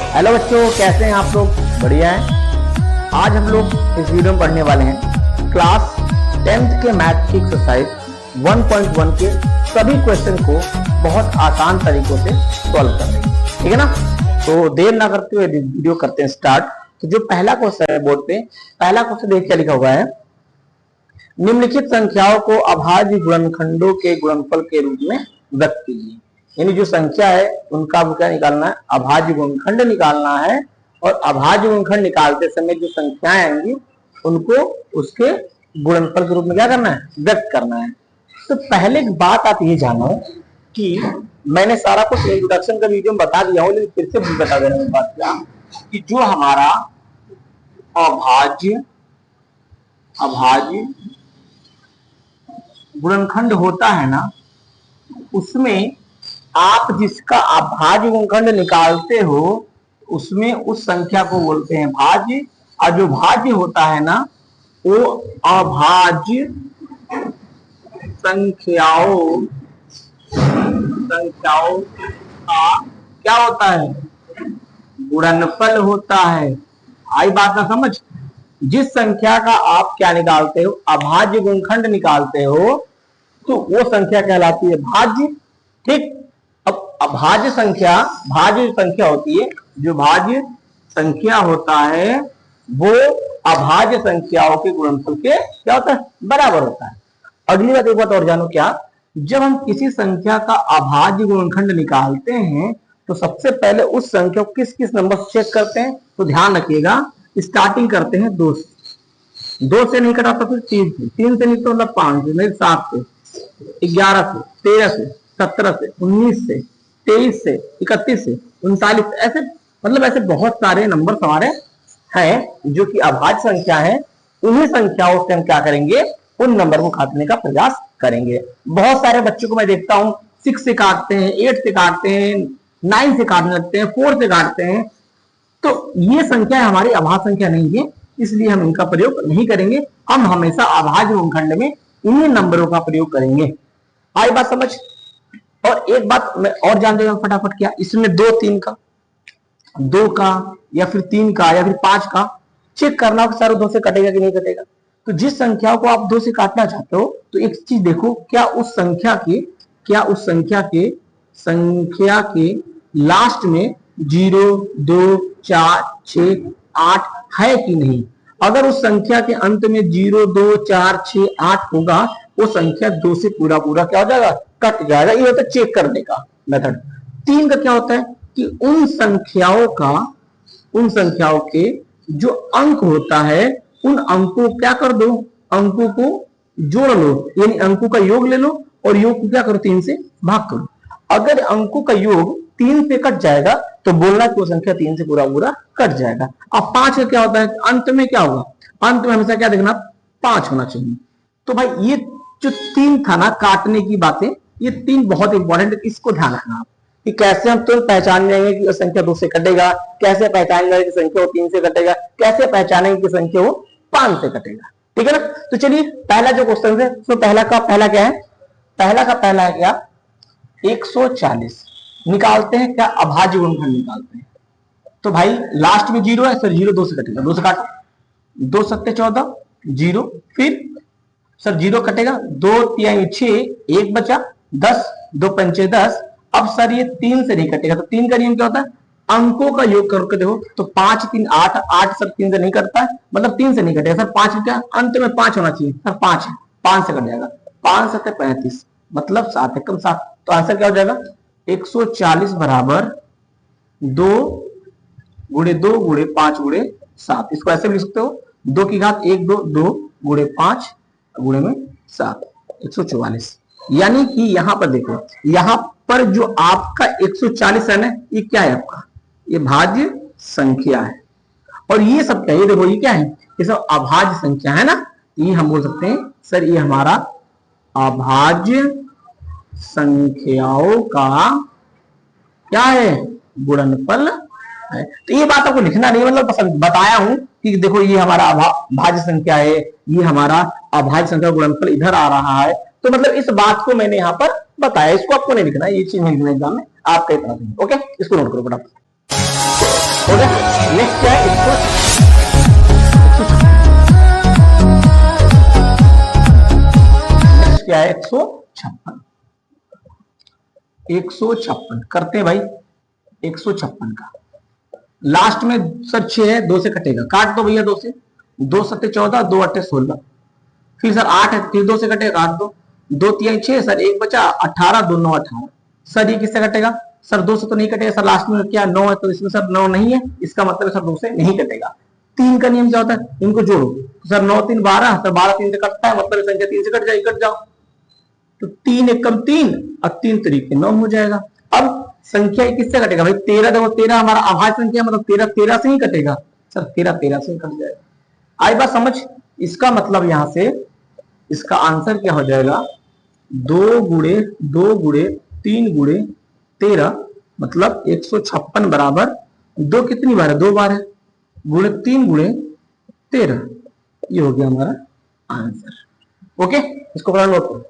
Hello बच्चों, कैसे हैं आप लोग? बढ़िया हैं। आज हम लोग इस वीडियो में पढ़ने वाले हैं क्लास 10th के मैथ की एक्सरसाइज 1.1 के सभी क्वेश्चन को बहुत आसान तरीकों से सॉल्व करने की। ठीक है ना? तो देर ना करते हुए वीडियो करते हैं स्टार्ट। तो जो पहला क्वेश्चन है बोर्ड पे, पहला क्वेश्चन देख क्या लिखा हुआ है, निम्नलिखित संख्याओं को अभाज्य गुणनखंडों के गुणनफल के रूप में व्यक्त कीजिए। यानी जो संख्या है उनका क्या निकालना है, अभाज्य गुणनखंड निकालना है। और अभाज्य गुणनखंड निकालते समय जो संख्याएं आएंगी उनको उसके गुणनफल के रूप में क्या करना है, व्यक्त करना है। तो पहले एक बात आप ये जानो कि मैंने सारा कुछ इंट्रोडक्शन का वीडियो में बता दिया हूं, लेकिन फिर से बता दे रहा हूं बात क्या, कि जो हमारा अभाज्य गुणनखंड होता है ना, उसमें आप जिसका अभाज्य गुणनखंड निकालते हो उसमें उस संख्या को बोलते हैं भाज्य। और जो भाज्य होता है ना, वो अभाज्य संख्याओं का क्या होता है, गुणनफल होता है। आई बात ना समझ? जिस संख्या का आप क्या निकालते हो, अभाज्य गुणनखंड निकालते हो, तो वो संख्या कहलाती है भाज्य। ठीक। अब अभाज्य संख्या, भाज्य संख्या होती है, जो भाज्य संख्या होता है वो अभाज्य संख्याओं के गुणनफल के क्या होता है, बराबर होता है। अगली बात, एक बात और जानो क्या, जब हम किसी संख्या का अभाज्य गुणनखंड निकालते हैं तो सबसे पहले उस संख्या को किस किस नंबर से चेक करते हैं, तो ध्यान रखिएगा, स्टार्टिंग करते हैं 2 से। 2 से नहीं कटा तो फिर 3 से, 3 से नहीं तो मतलब 5 से, नहीं 7 से, 11 से, 13 से, 17 से, 19 से, 23 से, 31 से, 39, ऐसे मतलब ऐसे बहुत सारे नंबर हमारे हैं जो कि अभाज्य संख्या है। उन्हीं संख्याओं से हम क्या करेंगे, उन नंबर को काटने का प्रयास करेंगे। बहुत सारे बच्चों को मैं देखता हूं 6 से काटते हैं, 8 से काटते हैं, 9 से काटने लगते हैं, 4 से काटते हैं। तो ये संख्या हमारी अभाज्य संख्या नहीं है, इसलिए हम इनका प्रयोग नहीं करेंगे। हम हमेशा अभाज्य गुणनखंड में इन्हीं नंबरों का प्रयोग करेंगे। आई बात समझ? और एक बात मैं और जान देगा फटाफट, क्या इसमें 2 3 का, 2 का या फिर 3 का या फिर 5 का चेक करना हो कि सर 2 से कटेगा कि नहीं कटेगा। तो जिस संख्याओं को आप 2 से काटना चाहते हो तो एक चीज देखो, क्या उस संख्या के लास्ट में 0 2 4 6 8 है कि नहीं। अगर उस संख्या के अंत में 0 2 4 6 8 होगा, वो संख्या 2 से पूरा क्या हो जाएगा, कट जाएगा। ये होता है चेक करने का मेथड। 3 का क्या होता है कि उन संख्याओं के जो अंक होता है, उन अंकों क्या कर दो, अंकों को जोड़ लो, यानी अंकों का योग ले लो और योग को क्या करो, 3 से भाग करो। अगर अंकों का योग 3 से कट जाएगा तो बोलना कि वो संख्या 3 से पूरा कट जाएगा। अब 5 का क्या होता है, अंत में क्या होगा, अंत में हमेशा क्या देखना, 5 होना चाहिए। तो भाई ये जो 3 था ना काटने की बातें, ये 3 बहुत इंपॉर्टेंट है, इसको ध्यान रखना आप कि कैसे हम तुरंत पहचान लेंगे कि संख्या 2 से कटेगा, कैसे पहचान लेंगे कि संख्या वो 3 से कटेगा, कैसे पहचानेंगे कि संख्या वो 5 से कटेगा। ठीक है ना? तो चलिए पहला जो क्वेश्चन है, तो पहला क्या है, पहला है क्या, 140 निकालते हैं, क्या अभाज्य गुणनखंड निकालते हैं। तो भाई लास्ट में 0 है, सर 0 2 से कटेगा, 2 से काटो, 2 सत्ते 14, 0, फिर सर 0 कटेगा, 2 3 6, 1 बचा, 10, 2 पंचे 10। अब सर ये 3 से नहीं कटेगा, तो 3 का नियम क्या होता है, अंकों का योग करके देखो, तो 5 3 8, 8 सर 3 से नहीं करता है, मतलब 3 से नहीं कटेगा सर। 5 क्या, अंत में 5 होना चाहिए सर, 5 है, 5 से कट जाएगा, 5 7 35, मतलब 7 एकम 7। तो आंसर क्या हो जाएगा, 140 बराबर 2 गुणे 2 गुणे 5 गुणे 7। इसको ऐसे भी लिख सकते हो, 2 की घात 1 2, 2 गुणे 5 गुणे में 7, 144। यानी कि यहां पर देखो, यहां पर जो आपका 140 है ना, ये क्या है आपका, ये भाज्य संख्या है। और ये सब क्या है, ये देखो ये क्या है, ये सब अभाज्य संख्या है ना। ये हम बोल सकते हैं सर ये हमारा अभाज्य संख्याओं का क्या है, गुणनफल है। तो ये बात आपको लिखना नहीं, मतलब बताया हूं कि देखो ये हमारा भाज्य संख्या है, ये हमारा अभाज्य संख्या गुणनफल इधर आ रहा है। तो मतलब इस बात को मैंने यहाँ पर बताया, इसको आपको नहीं लिखना है, ये चीज नहीं लिखना एग्जाम में, आपका ही पढ़ा। ओके, इसको नोट करो फटाफट। क्या है 156, क्या है 156, 156 करते हैं भाई 156 का लास्ट में सर 6 है, 2 से कटेगा, काट दो भैया 2 से, 2 सत्ते 14, 2 अट्ठे 16, फिर सर 8 है, फिर 2 से कटेगा, काट दो, 2 3 6 सर, एक बचा 18, 2 9 18, सर ये किससे कटेगा सर, 2 से तो नहीं कटेगा सर, लास्ट में क्या 9 है तो इसमें सर 9 नहीं है, इसका मतलब सर 2 से नहीं कटेगा। 3 का नियम क्या होता है, इनको जोड़ो, सर 9 3 12, सर 12 3 से कटता है, मतलब संख्या 3 से कट जाएगी, कट जाओ, तो 3 एकम 3 और 3 तरीके 9 हो जाएगा। अब संख्या किससे कटेगा भाई, 13, देखो 13 हमारा अभाज्य संख्या, मतलब 13 13 से ही कटेगा सर, 13 13 से ही कट जाएगा। आई बात समझ, इसका मतलब यहां से इसका आंसर क्या हो जाएगा, 2 गुणे 2 गुणे 3 गुणे 13, मतलब 156 बराबर 2 कितनी बार है, 2 बार है, गुणे 3 गुणे 13, ये हो गया हमारा आंसर। ओके, इसको पूरा नोट करो,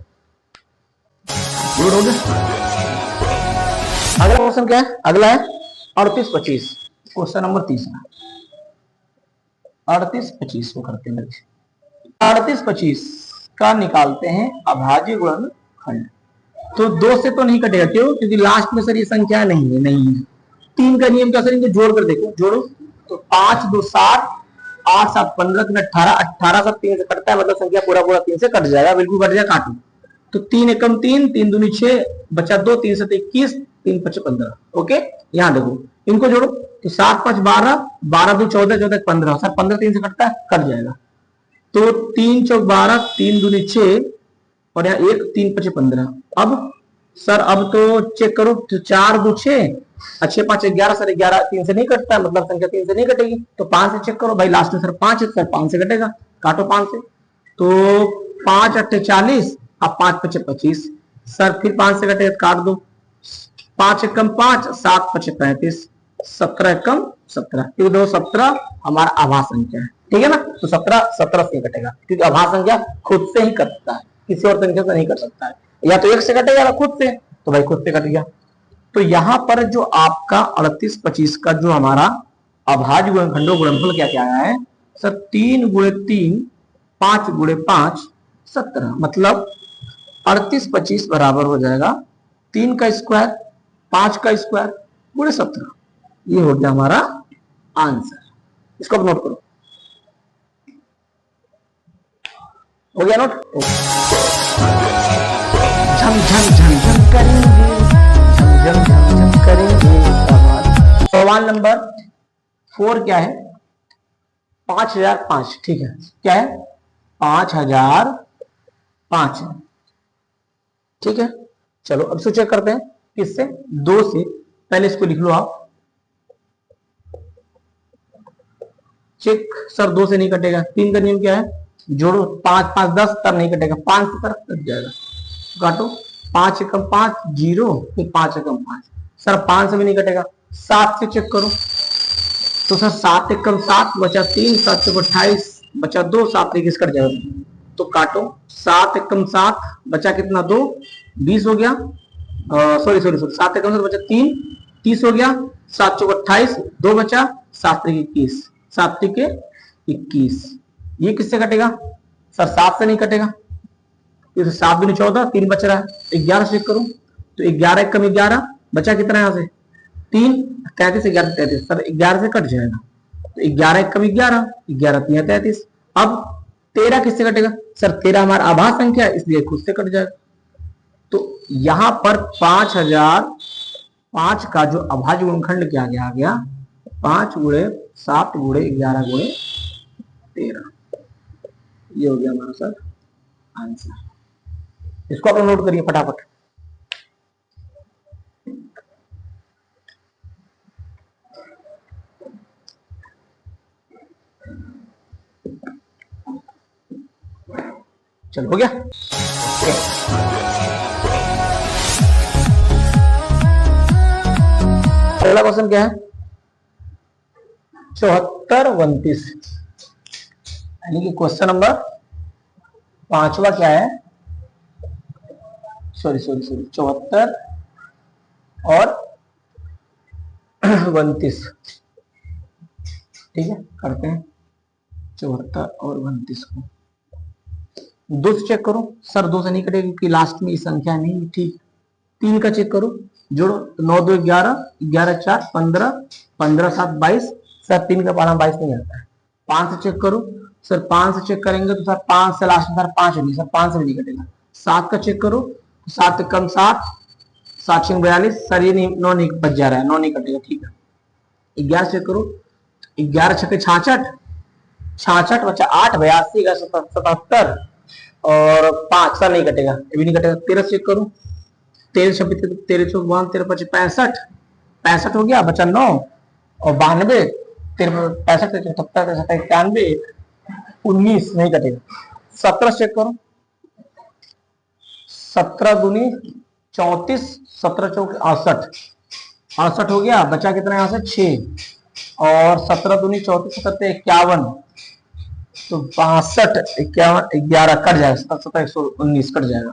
नोट हो गया। अगला क्वेश्चन क्या है, अगला है 38 25, क्वेश्चन नंबर 3, 38 25 को करते हैं, 38 25 का निकालते हैं अभाज्य गुणनखंड। तो 2 से तो नहीं कटेगा, क्यों, क्योंकि लास्ट में सर ये संख्या नहीं है, नहीं है। 3 का नियम क्या सर, इनको जोड़ कर देखो, जोड़ो तो 5 2 7, 8 7 15 3 18, 18 सब 3 से कटता है, मतलब संख्या पूरा पूरा 3 से कट जाएगा, बिल्कुल कट जाएगा, काटो, तो 3 एकम 3, 3 दूनी 6, बचा 2, 3 7 21, 3 5 15। ओके, यहाँ देखो इनको जोड़ो, तो 7 5 12, 12 2 14, 14 15, सर 15 3 से कटता है, कट जाएगा, तो 3 चौक 12, 3 दूनी 6 और यहाँ 1 3 5 15। अब सर अब तो चेक करो, तो 4 2 6, 6 5 11, सर 11 3 से नहीं कटता है, मतलब संख्या 3 से नहीं कटेगी, तो 5 से चेक करो भाई, लास्ट में सर 5 है, सर 5 से कटेगा, काटो 5 से, तो 5 8 40, अब 5 5 25, सर फिर 5 से कटेगा, काट दो, 5 एकम 5, 7 5 35, 17 एकम 17, क्योंकि दो 17 हमारा आभास संख्या है, ठीक है ना, तो 17 17 से कटेगा, क्योंकि आभास संख्या खुद से ही कटता है, किसी और संख्या से नहीं कर सकता है, या तो 1 से कटेगा या खुद से, तो भाई खुद से कट गया। तो यहां पर जो आपका 38 25 का जो हमारा अभाज्य गुणनखंडों गुणनफल क्या क्या आया है सर, 3 गुणे 3, 5 गुणे 5 17, मतलब 38 25 बराबर हो जाएगा 3 का स्क्वायर 5 का स्क्वायर गुणे 17, ये हो गया हमारा आंसर। इसको नोट करो, हो गया नोट। झम झम झम झम करेंगे, झम झम झम झम करेंगे। सवाल नंबर 4 क्या है, 5005, ठीक है, क्या है 5005, ठीक है। चलो अब इसको चेक करते हैं, किससे, 2 से, पहले इसको लिख लो आप, चेक सर 2 से नहीं कटेगा, 3 का नियम क्या है, जोड़ो 5 5 10, तब नहीं कटेगा, 5 से तरफ कट जाएगा, काटो, 5 एकम 5 0, फिर 5 एकम 5, सर 5 से भी नहीं कटेगा, 7 से चेक करो, तो सर 7 एकम 7, बचा 3, 7 चौक 28, बचा 2, 7 21 कट जाएगा, तो काटो, 7 एकम 7, बचा कितना 2, 20 हो गया, सॉरी सॉरी सॉरी 7 एकम 7 बचा 3, 30 हो गया, 7 चौक 28, 2 बचा, 7 3 21, 7 3 21, ये किससे कटेगा सर, 7 से नहीं कटेगा, 7 दूनी 14, 3 बच रहा है, 11 से चेक करूं, तो 11 एकम 11, बचा कितना यहाँ से 3, 33 11 33, सर 11 से कट जाएगा, तो 11 एकम 11, 11 3 33, अब 13 किससे कटेगा सर, 13 हमारा आभास संख्या है, इसलिए खुद से कट जाएगा, तो यहां पर 5005 का जो अभाज्य गुणनखंड क्या आ गया 5 गुणे 7 गुणे 11 गुणे 13, ये हो गया हमारा सर आंसर। इसको आप नोट करिए फटाफट। चलो हो गया। अगला क्वेश्चन क्या है 74 29, यानी कि क्वेश्चन नंबर 5वां क्या है, सॉरी सॉरी सॉरी 74 और 29, ठीक है, करते हैं 74 और 32 को 2 से चेक करो। सर 2 से नहीं कटेगा क्योंकि लास्ट में ये संख्या नहीं। ठीक, 3 का चेक करो, जोड़ो। 9 2 11, 11 4 15, 15 7 22। सर 3 का पाला 22 नहीं आता है। 5 से चेक करो। सर 5 से चेक करेंगे तो सर 5 से लास्ट में सर 5 नहीं, सर 5 से भी नहीं कटेगा। 7 का चेक करो, 7 कम 7, 7 6 42। सर ये नहीं, 9 नहीं बच जा रहा है, 9 नहीं कटेगा। ठीक है, 11 चेक करो, 11 छक्के 66, 66 बचा 8 82 77 और 5। सर नहीं कटेगा, ये भी नहीं कटेगा। 13 चेक करो, 13 26 13 14 13 25 65, 65 हो गया, बचा 9 और 92 13 65 77 91 19 नहीं कटेगा। 17 चेक करो, 17 दूनी 34, 17 चौक 68, 68 हो गया, बचा कितना यहाँ से 6 और 17 दूनी 34 17 51 तो 62 51 11 कट जाएगा, 17 119 कट जाएगा।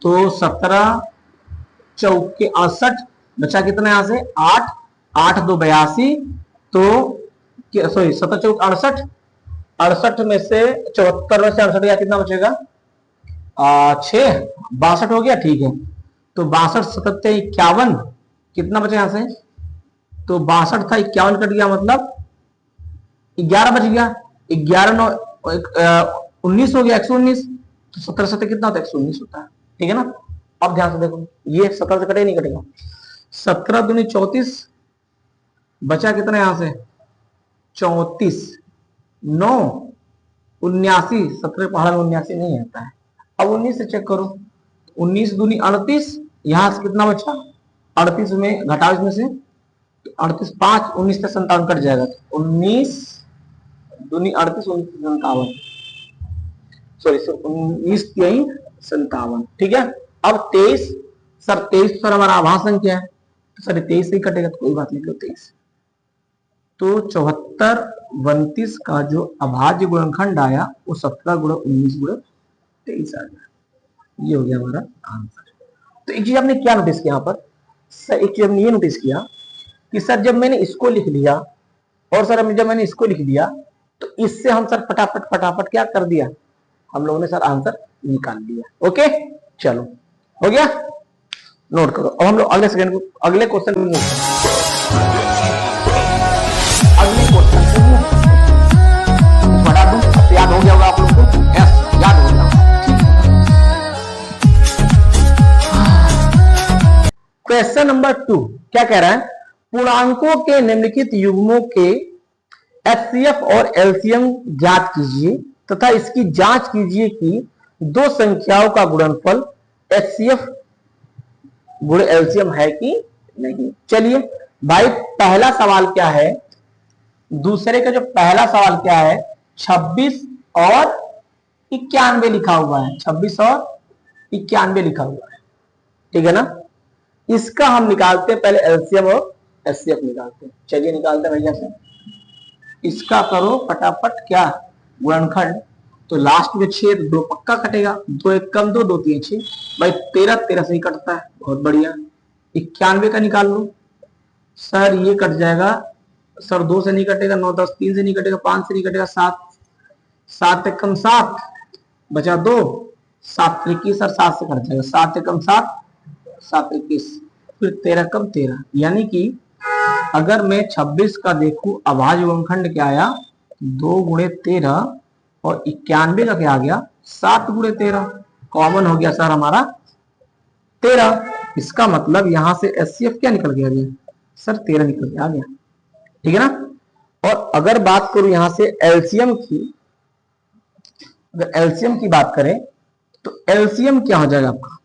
तो 17 चौके 68, बचा कितना यहाँ से 8, 8 2 82 तो सॉरी 17 चौक 68, 68 में से 74 में से 68 गया, कितना बचेगा 6, 62 हो गया। ठीक है, तो 62 77 51 कितना बचा यहाँ से, तो 62 था 51 कट गया, मतलब 11 बच गया। 11 9 19 हो गया, 119। तो 17 7 कितना होता है 119 होता है। ठीक है ना। अब ध्यान से देखो, ये 17 से कटे नहीं कटेगा। 17 दूनी 34, बचा कितना यहां से 34, 9 79, 17 पहाड़ा में 79 नहीं आता है। अब 19 से चेक करो, 19 दूनी 38, यहां से कितना बचा 38 में घटाओ इसमें से 38 5 19 से 57 कट जाएगा। 19 दूनी 38 19 57, सॉरी 19 यही 57। ठीक है, अब 23, सर 23 सर हमारा आभास संख्या है, तो सर 23 से ही कटेगा, तो कोई बात नहीं, 23। तो 74 32 का जो अभाज्य गुणनखंड आया वो 17 गुणा 19 गुणा 23 आ गया। ये हो गया हमारा आंसर। तो एक चीज आपने क्या नोटिस किया यहाँ पर, सर एक चीज हमने ये नोटिस किया कि सर जब मैंने इसको लिख लिया और सर जब मैंने इसको लिख दिया तो इससे हम सर फटाफट फटाफट क्या कर दिया, हम लोगों ने सर आंसर निकाल लिया। ओके, चलो हो गया, नोट करो। अब हम लोग अगले सेकंड को अगले क्वेश्चन को अगले क्वेश्चन को बता दूं, याद हो गया होगा आप लोग को, यस याद हो गया। क्वेश्चन नंबर 2 क्या कह रहा है, पूर्णांकों के निम्नलिखित युग्मों के एचसीएफ और एलसीएम ज्ञात कीजिए तथा इसकी जांच कीजिए कि दो संख्याओं का गुणनफल एचसीएफ गुण एलसीएम है कि नहीं। चलिए भाई, पहला सवाल क्या है, दूसरे का जो पहला सवाल क्या है, 26 और 91 लिखा हुआ है, 26 और 91 लिखा हुआ है। ठीक है ना, इसका हम निकालते हैं, पहले एलसीएम और एचसीएफ निकालते हैं। चलिए निकालते हैं भैया से, इसका करो फटाफट क्या गुणनखंड, तो लास्ट में 6 2 पक्का कटेगा, 2 1 कम 2 2 3 6 भाई 13 13 से ही कटता है, बहुत बढ़िया। 91 का निकाल लो, सर ये कट जाएगा, सर 2 से नहीं कटेगा, 9 10 3 से नहीं कटेगा, 5 से नहीं कटेगा, 7 7 1 कम 7 बचा 2 7 21, सर 7 से कट जाएगा, 7 1 कम 7 7 21 फिर 13 कम 13, यानी कि अगर मैं 26 का देखूं अभाज्य गुणनखंड क्या आया 2 गुणे 13 और 91 का क्या आ गया 7 गुणे 13, कॉमन हो गया सर हमारा 13। इसका मतलब यहां से एचसीएफ क्या निकल गया सर 13 निकल के आ गया। ठीक है ना। और अगर बात करूं यहां से एलसीएम की, अगर एलसीएम की बात करें तो एलसीएम क्या हो जाएगा आपका,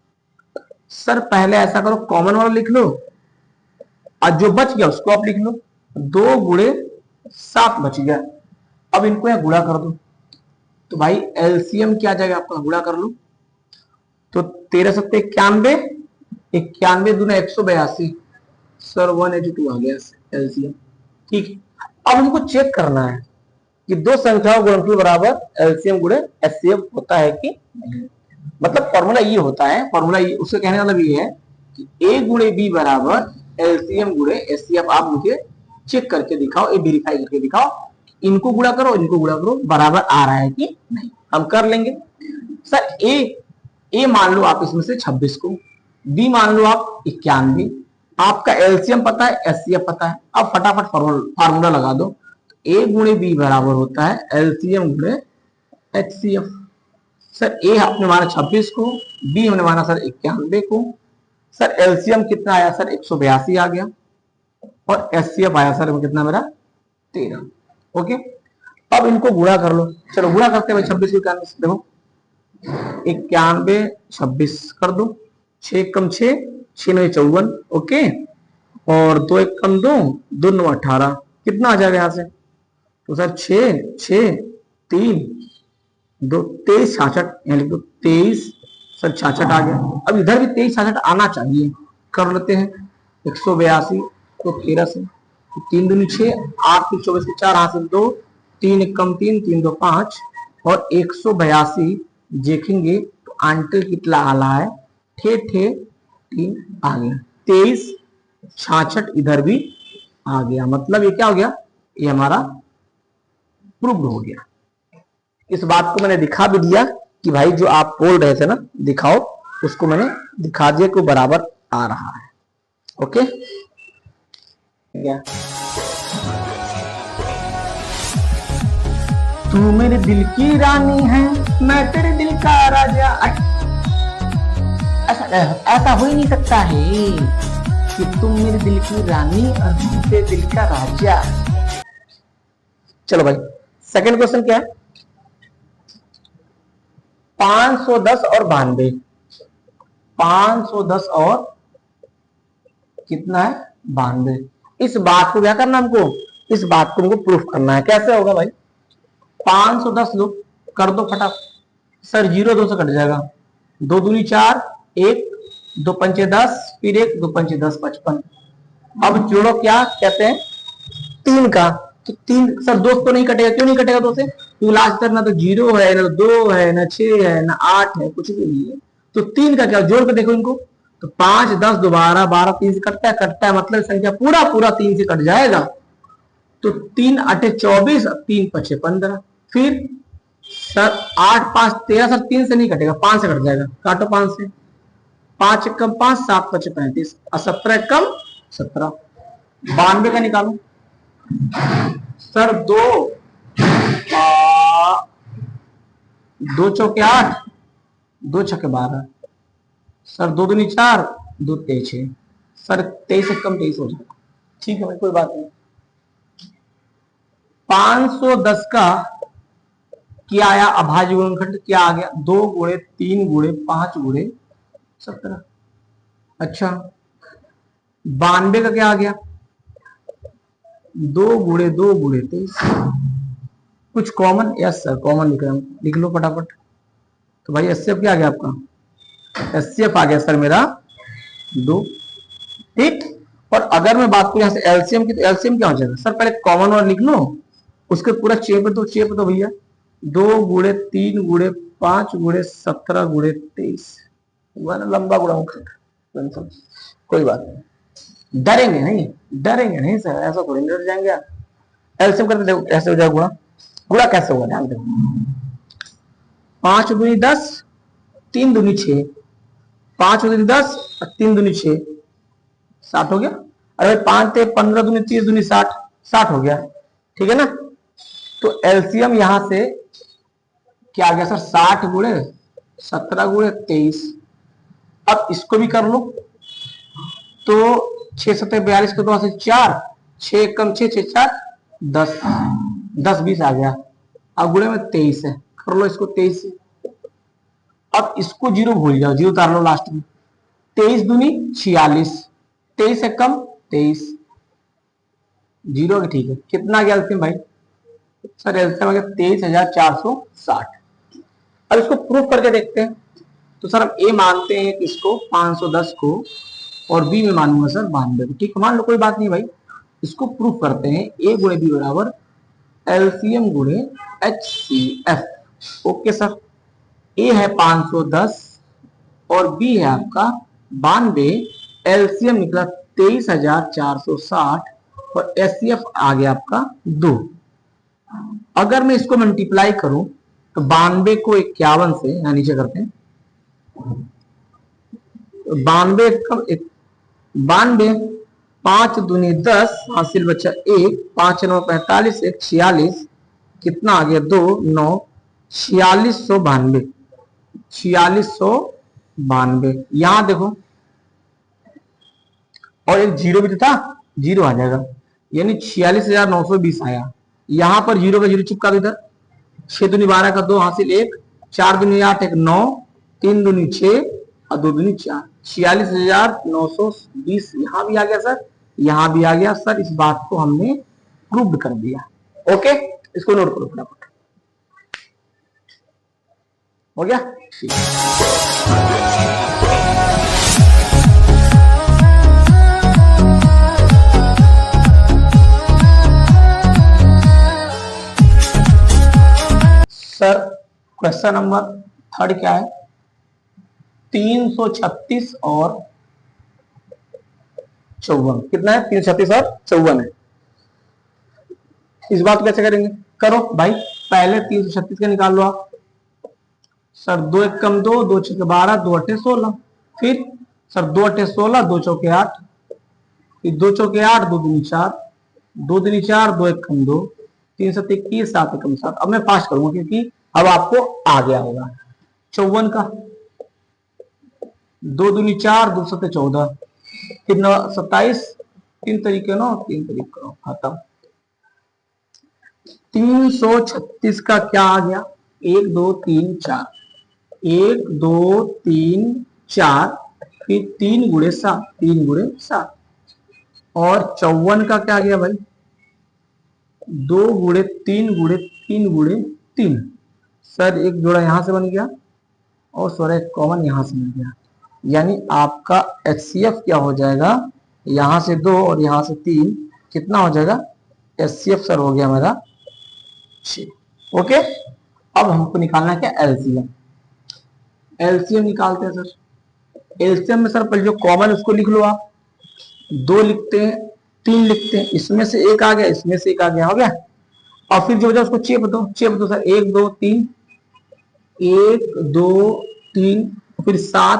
सर पहले ऐसा करो कॉमन वाला लिख लो और जो बच गया उसको आप लिख लो, 2 गुणे 7 बच गया। अब इनको यहां गुणा कर दो, तो भाई एलसीएम क्या आ जाएगा आपका, गुणा कर लो तो 13 7 91, 91 दूना 182, सर 182 आ गया एलसीएम। ठीक, अब हमको चेक करना है कि दो संख्याओं गुणनफल बराबर एलसीएम गुणे एचसीएफ होता है कि नहीं। मतलब फॉर्मूला ये होता है, फॉर्मूला ये उसका कहने का मतलब ये है कि ए गुणे बी बराबर एलसीएम गुणे एचसीएफ। आप मुझे चेक करके दिखाओ, ये वेरीफाई करके दिखाओ, इनको गुणा करो इनको गुणा करो बराबर आ रहा है कि नहीं। हम कर लेंगे। सर ए मान लो आप इसमें से 26 को, बी मान लो आप 91, आपका एलसीएम पता है, एचसीएफ पता है। अब फटाफट फार्मूला लगा दो। ए गुणे बी बराबर होता है एलसीएम गुणे एचसीएफ। सर ए आपने माना 26 को, बी हमने माना सर 91 को। सर एलसीएम कितना आया सर 182 आ गया, और एचसीएफ आया सर कितना मेरा 13। ओके, अब इनको गुणा कर लो। चलो गुणा करते हैं भाई, 26 को 91 से देखो, 91 26 कर दो, 6 कम 6 6 9 54। ओके, और 2 1 कम 2 2 9 18, कितना आ जाएगा यहाँ से? तो सर 6 6 3 2 23 66, यहाँ लिख दो 23 सर 66 आ गया। अब इधर भी 23 66 आना चाहिए, कर लेते हैं। 182 तो 13 से 3 दूनी 6 8 24 के 4 हाथ से 2 3 1 कम 3 3 2 5, और 182 देखेंगे तो आंटे कितना आ रहा है, ठे ठे 3 आ गया। 23 66 इधर भी आ गया, मतलब ये क्या हो गया, ये हमारा प्रूव्ड हो गया। इस बात को मैंने दिखा भी दिया कि भाई जो आप बोल रहे थे ना दिखाओ, उसको मैंने दिखा दिया कि बराबर आ रहा है। ओके, तू मेरे दिल की रानी है, मैं तेरे दिल का राजा। ऐसा हो ही नहीं सकता है कि तुम मेरे दिल की रानी और मेरे दिल का राजा। चलो भाई, सेकंड क्वेश्चन क्या है? 510 और 92, 510 और कितना है 92। इस बात को क्या करना हमको, इस बात को हमको प्रूफ करना है। कैसे होगा भाई? 510 लो, कर दो फटाफट। सर 0 2 से कट जाएगा, 2 दूनी 4 1 2 पंचे 10, फिर 1 2 पंचे 10 55। अब जोड़ो क्या कहते हैं 3 का, तो 3 सर 2 तो नहीं कटेगा, क्यों नहीं कटेगा 2 से? क्योंकि लास्ट तक ना तो 0 है, ना 2 है, ना 6 है, ना 8 है, कुछ भी नहीं है। तो 3 का क्या, जोड़ के देखो इनको, तो 5 10 दोबारा 12 3 से कटता है, मतलब संख्या पूरा 3 से कट जाएगा। तो 3 8 24, 3 5 15। फिर सर 8 5 13, सर 3 से नहीं कटेगा, 5 से कट जाएगा, काटो 5 से, 5 कम 5 7 5 35, और 17 कम 17, 92 का निकालो। सर 2 चौके 8 2 छक्के 12, सर 2 दूनी 4 2 23 6, सर 23 से कम 23 हो जाएगा। ठीक है भाई, कोई बात नहीं। 510 का क्या आया अभाज्य गुणनखंड, क्या आ गया 2 गुणे 3 गुणे 5 गुणे 17। अच्छा, 92 का क्या आ गया 2 गुणे 2 गुणे 23। कुछ कॉमन? यस सर कॉमन लिख रहा हूं, लिख लो फटाफट। तो भाई एचसीएफ क्या आ गया आपका, एचसीएफ आ गया सर मेरा 2। ठीक, और अगर मैं बात करूं यहां से एलसीएम की, तो एलसीएम क्या हो जाएगा सर, पहले कॉमन और लिख लो, उसके पूरा चेप तो भैया 2 गुणे 3 गुणे 5 गुणे 17 गुणे 23, लंबा गुणा, कोई बात नहीं। डरेंगे नहीं सर, ऐसा थोड़ी डर जाएंगे आप। एलसीएम करके देखो कैसे हो जाएगा गुणा कैसे होगा, ध्यान देखो। 5 दूनी 10 3 दूनी 6, 5 दूनी 10 और 3 दूनी 6 60 हो गया। अरे 5 थे 15 दूनी 30 दूनी 60 हो गया, ठीक है ना। तो एलसीएम यहां से क्या आ गया सर 60 गुणे 17 गुणे 23। अब इसको भी कर लो, तो 6 7 42 को 2 से 4, 6 कम 6 6 4 10 10 20 आ गया। अब गुणे में 23 है, कर लो इसको 23 से। अब इसको 0 भूल जाओ, 0 उतार लो लास्ट में। 23 दूनी 46, 23 से कम 23, 0 के ठीक है। कितना गया एलसीएम भाई? सर एलसीएम आ गया 23,460। अब इसको प्रूफ करके देखते हैं। तो सर हम ए मानते हैं कि इसको 510 को, और बी में मानूंगा सर 92 को। ठीक है, मान लो कोई बात नहीं भाई, इसको प्रूफ करते हैं। ए गुणे बी बराबर एलसीएम गुणे एचसीएफ। ओके सर, ए है 510 और बी है आपका 92, एलसीएम निकला 23,460, और एचसीएफ आ गया आपका 2। अगर मैं इसको मल्टीप्लाई करूं तो 92 को 51 से यहां नीचे करते हैं, 92 92, 5 दूनी 10 हासिल बचा 1, 5 9 45, 1 46, कितना आ गया 2 9 4692, 4692। यहां देखो और एक जीरो भी तो था, जीरो आ जाएगा, यानी 46,920 आया। यहां पर जीरो का जीरो चिपका दो इधर, 6 दूनी 12 का 2 हासिल 1, 4 दूनी 8 1 9, 3 दूनी 6 और 2 दूनी 4, 46,920 यहां भी आ गया सर, यहां भी आ गया सर। इस बात को हमने प्रूव कर दिया। ओके, इसको नोट करो फटाफट, हो गया ठीक। सर क्वेश्चन नंबर 3 क्या है, 336 और 54, कितना है 336 और 54 है। इस बात को कैसे करेंगे, करो भाई, पहले 336 का निकाल लो आप। सर 2 1 कम 2, 2 6 12, 2 8 16, फिर सर 2 8 16, 2 चौके 8, फिर 2 चौके 8, 2 दूनी 4, 2 दूनी 4, 2 1 कम 2, 3 7 21, 7 1 7। अब मैं फास्ट करूंगा क्योंकि अब आपको आ गया होगा। 54 का 2 दूनी 4, 2 7 14, फिर 9 27, 3 तरीके 9, 3 तरीके खत्म। 336 का क्या आ गया, 1 2 3 4, 1 2 3 4, फिर 3 गुणे 7, 3 गुणे 7। और 54 का क्या आ गया भाई, 2 गुणे 3 गुणे 3 गुणे 3। सर एक जोड़ा यहां से बन गया और सर एक कॉमन यहां से मिल गया, यानी आपका एचसीएफ क्या हो जाएगा, यहां से 2 और यहां से 3, कितना हो जाएगा एचसीएफ सर हो गया मेरा 6। ओके, अब हमको निकालना है क्या एलसीएम। एलसीएम निकालते हैं सर। एलसीएम में सर पहले जो कॉमन उसको लिख लो आप, 2 लिखते हैं 3 लिखते हैं, इसमें से एक आ गया, इसमें से एक आ गया, हो गया। और फिर जो बचा उसको चेप दो सर, 1 2 3, 1 2 3, फिर 7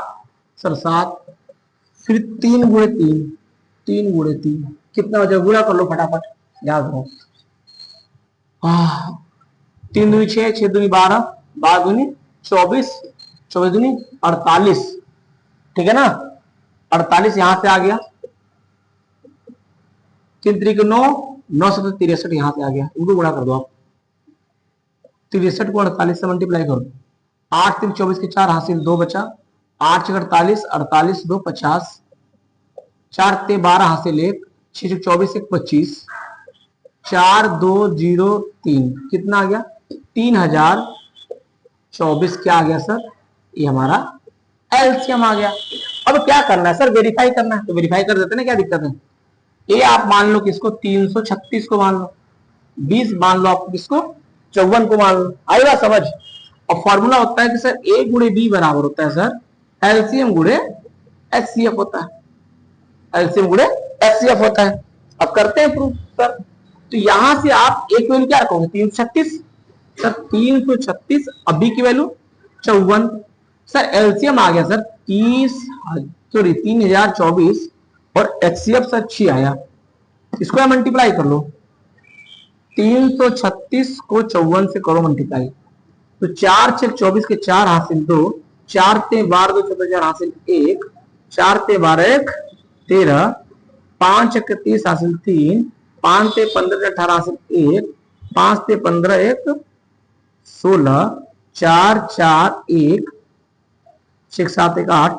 सर 7, फिर 3 गुणे 3, 3 गुणे 3, कितना हो जाएगा, गुणा कर लो फटाफट, याद रहो। 3 दूनी 6, 6 दूनी 12, 12 दूनी 24, 24 दूनी 48, ठीक है ना, 48 यहां से आ गया, 3 3 9, 9 7 63 यहां से आ गया, उनको गुणा कर दो आप, 63 को 48 से मल्टीप्लाई कर दो, 8 3 24 के 4 हासिल 2 बचा, 8 6 48, 48 2 50, 4 3 12 हासिल 1, 6 24 1 25, 4 2 0 3, कितना आ गया 3024। क्या आ गया सर, ये हमारा एलसीएम आ गया। अब क्या करना है सर, वेरीफाई करना है, तो वेरीफाई कर देते ना, क्या दिक्कत है। ये आप मान लो किसको, 336 को मान लो, 20 मान लो आप किसको, 54 को मान लो, आएगा समझ। और फॉर्मूला होता है कि सर ए गुणे बी बराबर होता है सर एलसीएम गुणे एचसीएफ होता है, एलसीएम गुणे एचसीएफ होता है। अब करते हैं प्रूफ सर। तो यहां से आप एक वैल्यू क्या रखोगे, 336 सर, 336, अभी की वैल्यू 54 सर, एलसीएम आ गया सर 3024 और एचसीएफ सर 6 आया। इसको मल्टीप्लाई कर लो, 336 को 54 से करो मल्टीप्लाई, तो 4 6 24 के 4 हासिल 2, 4 ते 12 2 14 4 हासिल 1, 4 ते 12 1 13, 5 1 30 हासिल 3, 5 ते 15 18 हासिल 1, 5 ते 15 1 16, 4 4 1 6 7 1 8,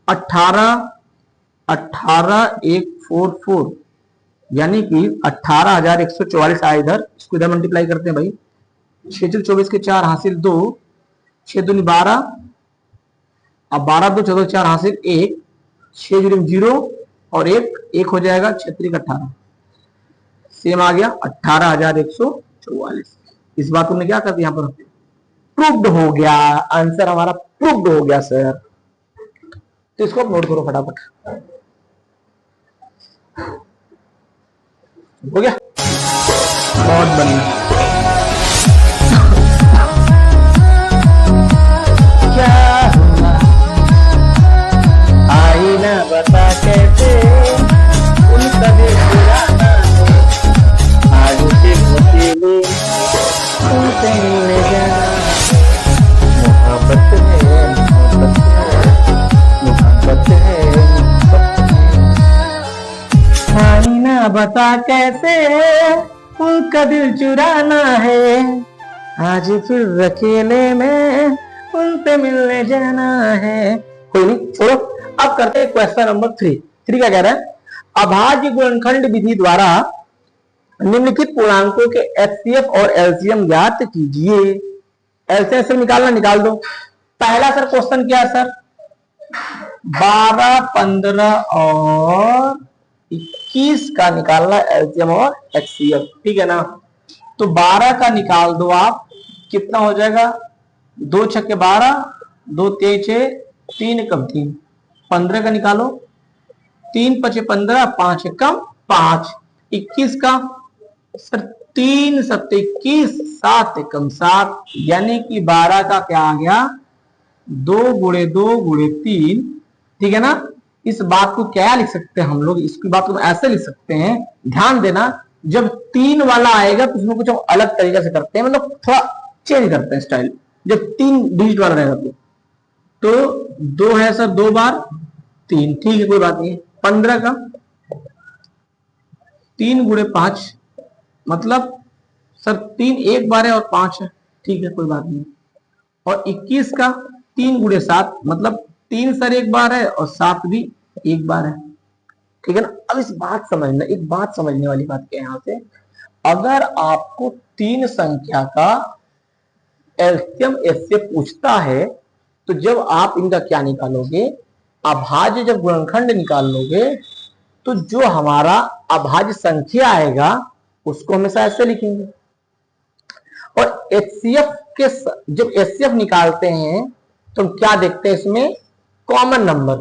18 18 1 4 4, यानी कि 18,144 आया इधर। इसको इधर मल्टीप्लाई करते हैं भाई, 6 24 के 4 हासिल 2, 6 दूनी 12, अब 12 2 14 4 हासिल 1, 6 जुड़ी 0 और 1 हो जाएगा, 6 18, सेम आ गया 18,144। इस बात तुमने क्या कर दिया, यहाँ पर प्रूव्ड हो गया, आंसर हमारा प्रूव्ड हो गया सर। तो इसको नोट करो फटाफट, हो गया, बहुत बढ़िया। क्या हुआ आईना बता कैसे उनका दिल चुराना है, आज से अकेले उनसे मिलने जाना है, मोहब्बत है मोहब्बत है मोहब्बत है मोहब्बत है। आईना बता कैसे उनका दिल चुराना है, आज फिर अकेले में उनसे मिलने जाना है। कोई नहीं, छोड़ो। अब करते हैं क्वेश्चन नंबर 3। क्या कह रहा है? अभाज्य गुणनखंड विधि द्वारा निम्नलिखित पूर्णांकों के एचसीएफ और एलसीएम ज्ञात कीजिए। एलसीएम निकालना, निकाल दो। पहला सर क्वेश्चन क्या है सर? 12, 15 और 21 का निकालना एलसीएम और एचसीएफ, ठीक है ना? तो 12 का निकाल दो आप, कितना हो जाएगा? 2 छक्के 12, 2 तेज 3 एकम 3। 15 का निकालो, 3 पचे 15, 5 एकम 5। 21 का सर 3 सत्ते 21, 7 एकम 7, यानी कि 12 का क्या आ गया? 2 गुणे 2 गुणे 3, ठीक है ना? इस बात को क्या लिख सकते हैं हम लोग? इसकी बात को ऐसे लिख सकते हैं, ध्यान देना, जब 3 वाला आएगा तो उसमें कुछ अलग तरीके से करते हैं, मतलब थोड़ा चेंज करते हैं स्टाइल। जब 3 डिजिट वाला रहेगा तो 2 है सर 2 बार 3, ठीक है, कोई बात नहीं। 15 का 3 गुणे 5, मतलब सर 3 एक बार है और 5 है, ठीक है, कोई बात नहीं। और 21 का 3 गुणे 7, मतलब 3 सर एक बार है और 7 भी एक बार है, ठीक है ना? अब इस बात समझना, एक बात समझने वाली बात क्या है यहां से, अगर आपको 3 संख्या का एलसीएम से पूछता है तो जब आप इनका क्या निकालोगे? अभाज्य जब गुणनखंड निकाल लोगे तो जो हमारा अभाज्य संख्या आएगा उसको हमेशा ऐसे लिखेंगे। और एचसीएफ के जब एचसीएफ निकालते हैं तो हम क्या देखते हैं? इसमें कॉमन नंबर,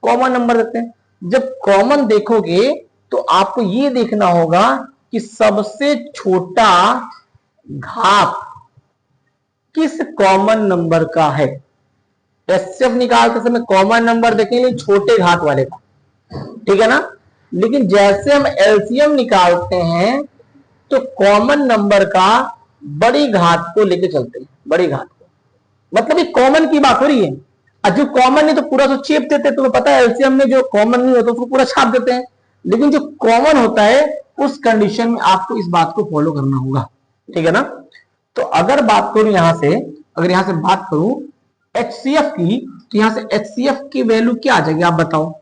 कॉमन नंबर देखते हैं। जब कॉमन देखोगे तो आपको ये देखना होगा कि सबसे छोटा घात किस कॉमन नंबर का है। एचसीएफ निकालते समय कॉमन नंबर देखेंगे छोटे घात वाले का, ठीक है ना? लेकिन जैसे हम एलसीएम निकालते हैं तो कॉमन नंबर का बड़ी घात को लेके चलते हैं, बड़ी घात को, मतलब ये कॉमन की बात हो रही है। और जो कॉमन है तो पूरा तो चेप देते हैं, तुम्हें पता है एलसीएम में जो कॉमन नहीं होता उसको पूरा छाप देते हैं, लेकिन जो कॉमन होता है उस कंडीशन में आपको इस बात को फॉलो करना होगा, ठीक है ना? तो अगर बात करूं यहां से, अगर यहां से बात करूं एचसीएफ की, तो यहां से एचसीएफ की वैल्यू क्या आ जाएगी आप बताओ?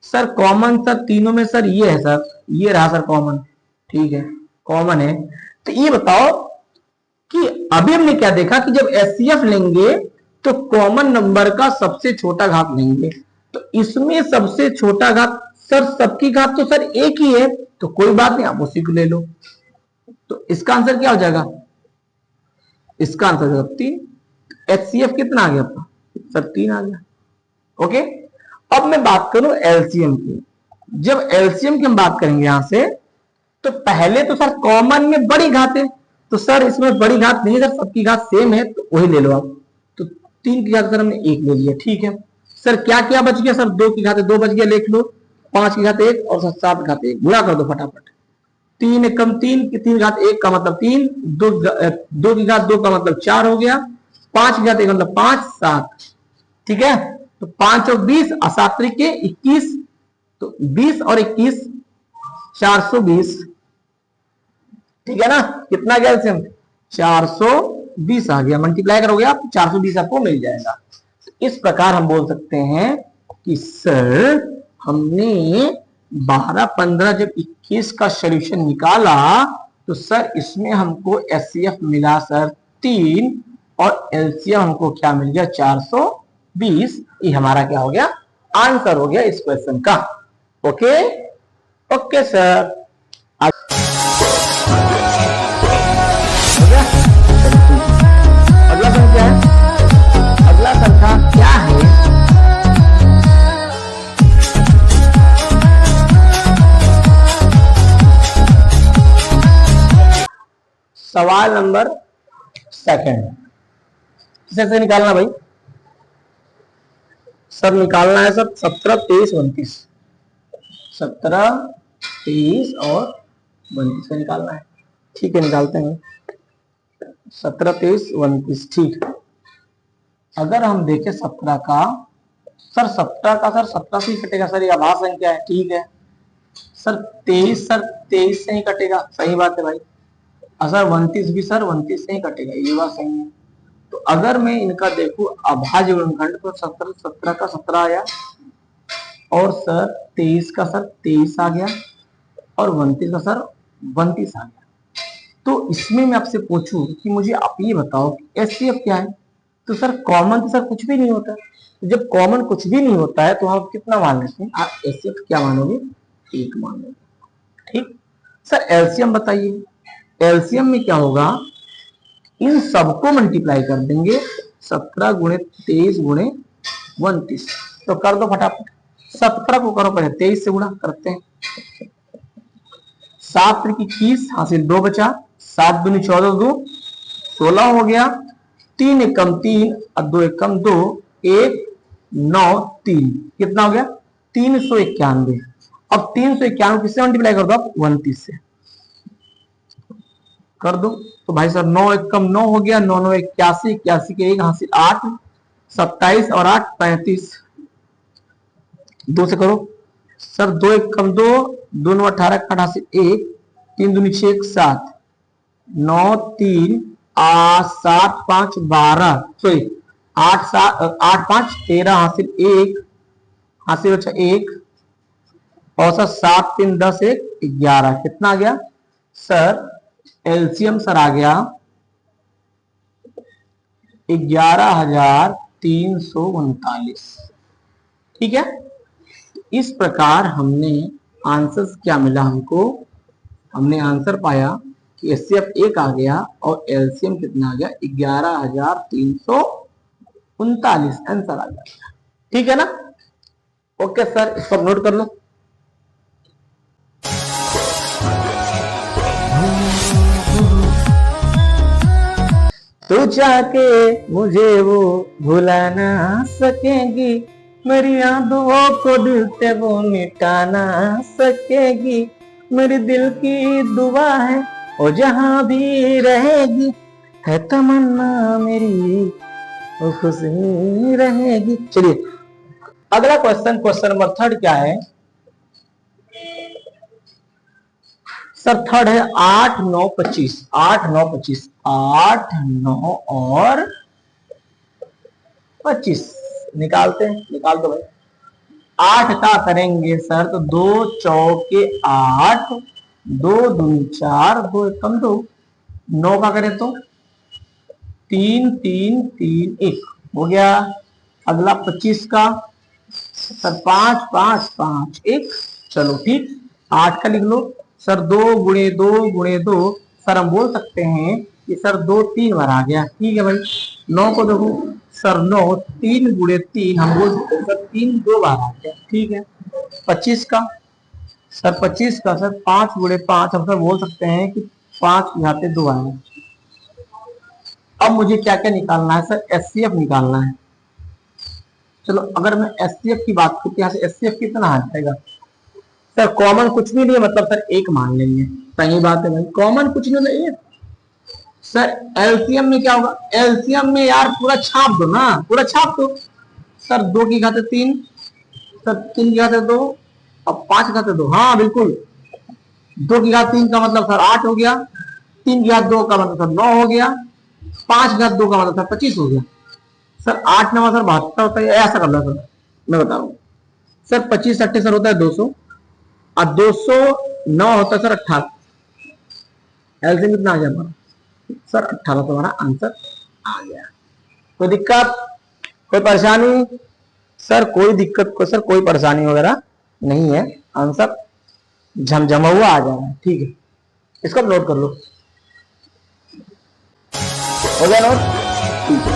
सर कॉमन सर तीनों में सर ये है, सर ये रहा सर कॉमन, ठीक है, कॉमन है। तो ये बताओ कि अभी हमने क्या देखा कि जब एचसीएफ लेंगे तो कॉमन नंबर का सबसे छोटा घात लेंगे, तो इसमें सबसे छोटा घात सर सबकी घात तो सर एक ही है, तो कोई बात नहीं, आप उसी को ले लो। तो इसका आंसर क्या हो जाएगा? इसका आंसर 3। एचसीएफ कितना आ गया आपका? सर 3 आ गया। ओके, अब मैं बात करूं एलसीएम की। जब एलसीएम की हम बात करेंगे यहां से, तो पहले तो सर कॉमन में बड़ी घात है, तो सर इसमें बड़ी घात नहीं है सर, सबकी घात सेम है, तो वही ले लो आप। तो 3 की घात सर हमने 1 ले लिया, ठीक है। सर क्या क्या बच गया? सर 2 की घात 2 बच गया, लिख लो। 5 की घात 1 और 7 की घात 1 गुणा कर दो फटाफट। 3 एकम 3 की 3 घात 1 का मतलब 3, 2 की घात 2 का मतलब 4 हो गया, 5 की घात 1 मतलब 5, 7, ठीक है। तो 5 और 20 और 7 के 21, तो 20 और 21 420, ठीक है ना? कितना गया एलसीएम? 420 आ गया, मल्टीप्लाई करोगे आप 420 आपको मिल जाएगा। इस प्रकार हम बोल सकते हैं कि सर हमने 12, 15 जब 21 का सॉल्यूशन निकाला तो सर इसमें हमको एचसीएफ मिला सर 3 और एलसीएम हमको क्या मिल गया? 420। ये हमारा क्या हो गया? आंसर हो गया इस क्वेश्चन का। ओके ओके सर, अगला संख्या है, अगला संख्या क्या है? सवाल नंबर सेकंड, कैसे निकालना भाई? सर निकालना है सर 17, 23, 29, 17, 23 और 29 का निकालना है। ठीक है, निकालते हैं। 17, 23, 29, ठीक। अगर हम देखें 17 का, सर 17 का सर 17 से ही कटेगा सर, ये अभाज्य संख्या है, ठीक है। सर 23, सर 23 से ही कटेगा, सही बात है भाई। सर 29 भी सर 29 से ही कटेगा, ये बात सही है। तो अगर मैं इनका देखूं अभाज्य गुणनखंड, तो 17 का 17 आया, और सर 23 का सर 23 आ गया, और 29 का सर 32 आ गया। तो इसमें मैं आपसे पूछूं कि मुझे आप ये बताओ कि एचसीएफ क्या है? तो सर कॉमन तो सर कुछ भी नहीं होता। तो जब कॉमन कुछ भी नहीं होता है तो आप कितना मान लेते हैं? आप एचसीएफ क्या मानोगे? 1 मानोगे, ठीक। सर एलसीएम बताइए, एलसीएम में क्या होगा? इन सबको मल्टीप्लाई कर देंगे, 17 गुणे 23 गुणे 29, तो कर दो फटाफट। 17 को करो पहले 23 से गुणा करते हैं, 7 की 21 हासिल 2 बचा, 7 दूनी 14, 2 16 हो गया, 3 एकम 3 और 2 एकम 2, 1 9 3, कितना हो गया? 391। अब 391 किससे मल्टीप्लाई कर दो आप? 29 से कर दो। तो भाई साहब 9 एकम 9 हो गया, 9 9 81, 81 के 1 हासिल 8, 27 और 8 35, 2 से करो सर, 2 एकम 2, 2 9 18, 8 हासिल 1, 3 दूनी 6 7, 9 3 7 5 12, सॉरी 8 7 8 5 13 हासिल 1, हासिल अच्छा 1, और सर 7 3 10 1 11, कितना आ गया सर? एलसीएम सर आ गया 11,339, ठीक है। इस प्रकार हमने आंसर क्या मिला हमको? हमने आंसर पाया कि एचसीएफ 1 आ गया और एलसीएम कितना आ गया? 11,339 आंसर आ गया, ठीक है ना? ओके सर, इसको नोट कर लो। तू चाह के मुझे वो भुला ना सकेगी, मेरी यादों को दिल से वो मिटा ना सकेगी, मेरे दिल की दुआ है वो जहां भी रहेगी, है तमन्ना मेरी वो खुशी रहेगी। चलिए अगला क्वेश्चन, क्वेश्चन नंबर 3 क्या है सर? 3 है 8 9 25, 8 9 25, 8 9 और 25 निकालते हैं, निकाल दो भाई। 8 का करेंगे सर तो 2 चौके 8, 2 दूनी 4, 2 एकम 2, 9 का करें तो 3 3 3 1 हो गया। अगला 25 का सर 5 5 5 1, चलो ठीक। 8 का लिख लो सर 2 गुणे 2 गुणे 2, सर हम बोल सकते हैं कि सर 2 3 बार आ गया, ठीक है भाई। 9 को देखो सर 9 3 गुणे 3, हम बोल सकते हैं सर 3 2 बार आ गया, ठीक है। 25 का सर 25 का सर 5 गुणे 5, हम सर बोल सकते हैं कि 5 यहाँ पे 2 आए। अब मुझे क्या क्या निकालना है सर? एचसीएफ निकालना है। चलो अगर मैं एचसीएफ की बात करूं, यहाँ से एचसीएफ कितना आ जाएगा सर? कॉमन कुछ भी नहीं है, मतलब सर 1 मान लेंगे, सही बात है भाई। कॉमन कुछ नहीं है सर। एलसीएम में क्या होगा? एलसीएम में यार पूरा छाप दो ना, पूरा छाप दो सर। 2 की घात 3, सर 3 की घात 2 और 5 की घात 2, हाँ बिल्कुल। 2 की घात 3 का मतलब सर 8 हो गया, 3 की घात 2 का मतलब सर 9 हो गया, 5 की घात 2 का मतलब सर 25 हो गया। सर 8 9 सर 72 होता है, ऐसा कर लो सर, मैं बता रहा हूँ सर। 25 8 सर होता है 200, और 209 होता है सर 18। एलसीएम कितना आ गया हमारा सर? 18, तो हमारा आंसर आ गया। कोई दिक्कत, कोई परेशानी सर? कोई दिक्कत को सर, कोई परेशानी वगैरह नहीं है, आंसर झमझमा हुआ आ जा रहा है, ठीक है। इसको नोट कर लो, हो गया नोट, ठीक है।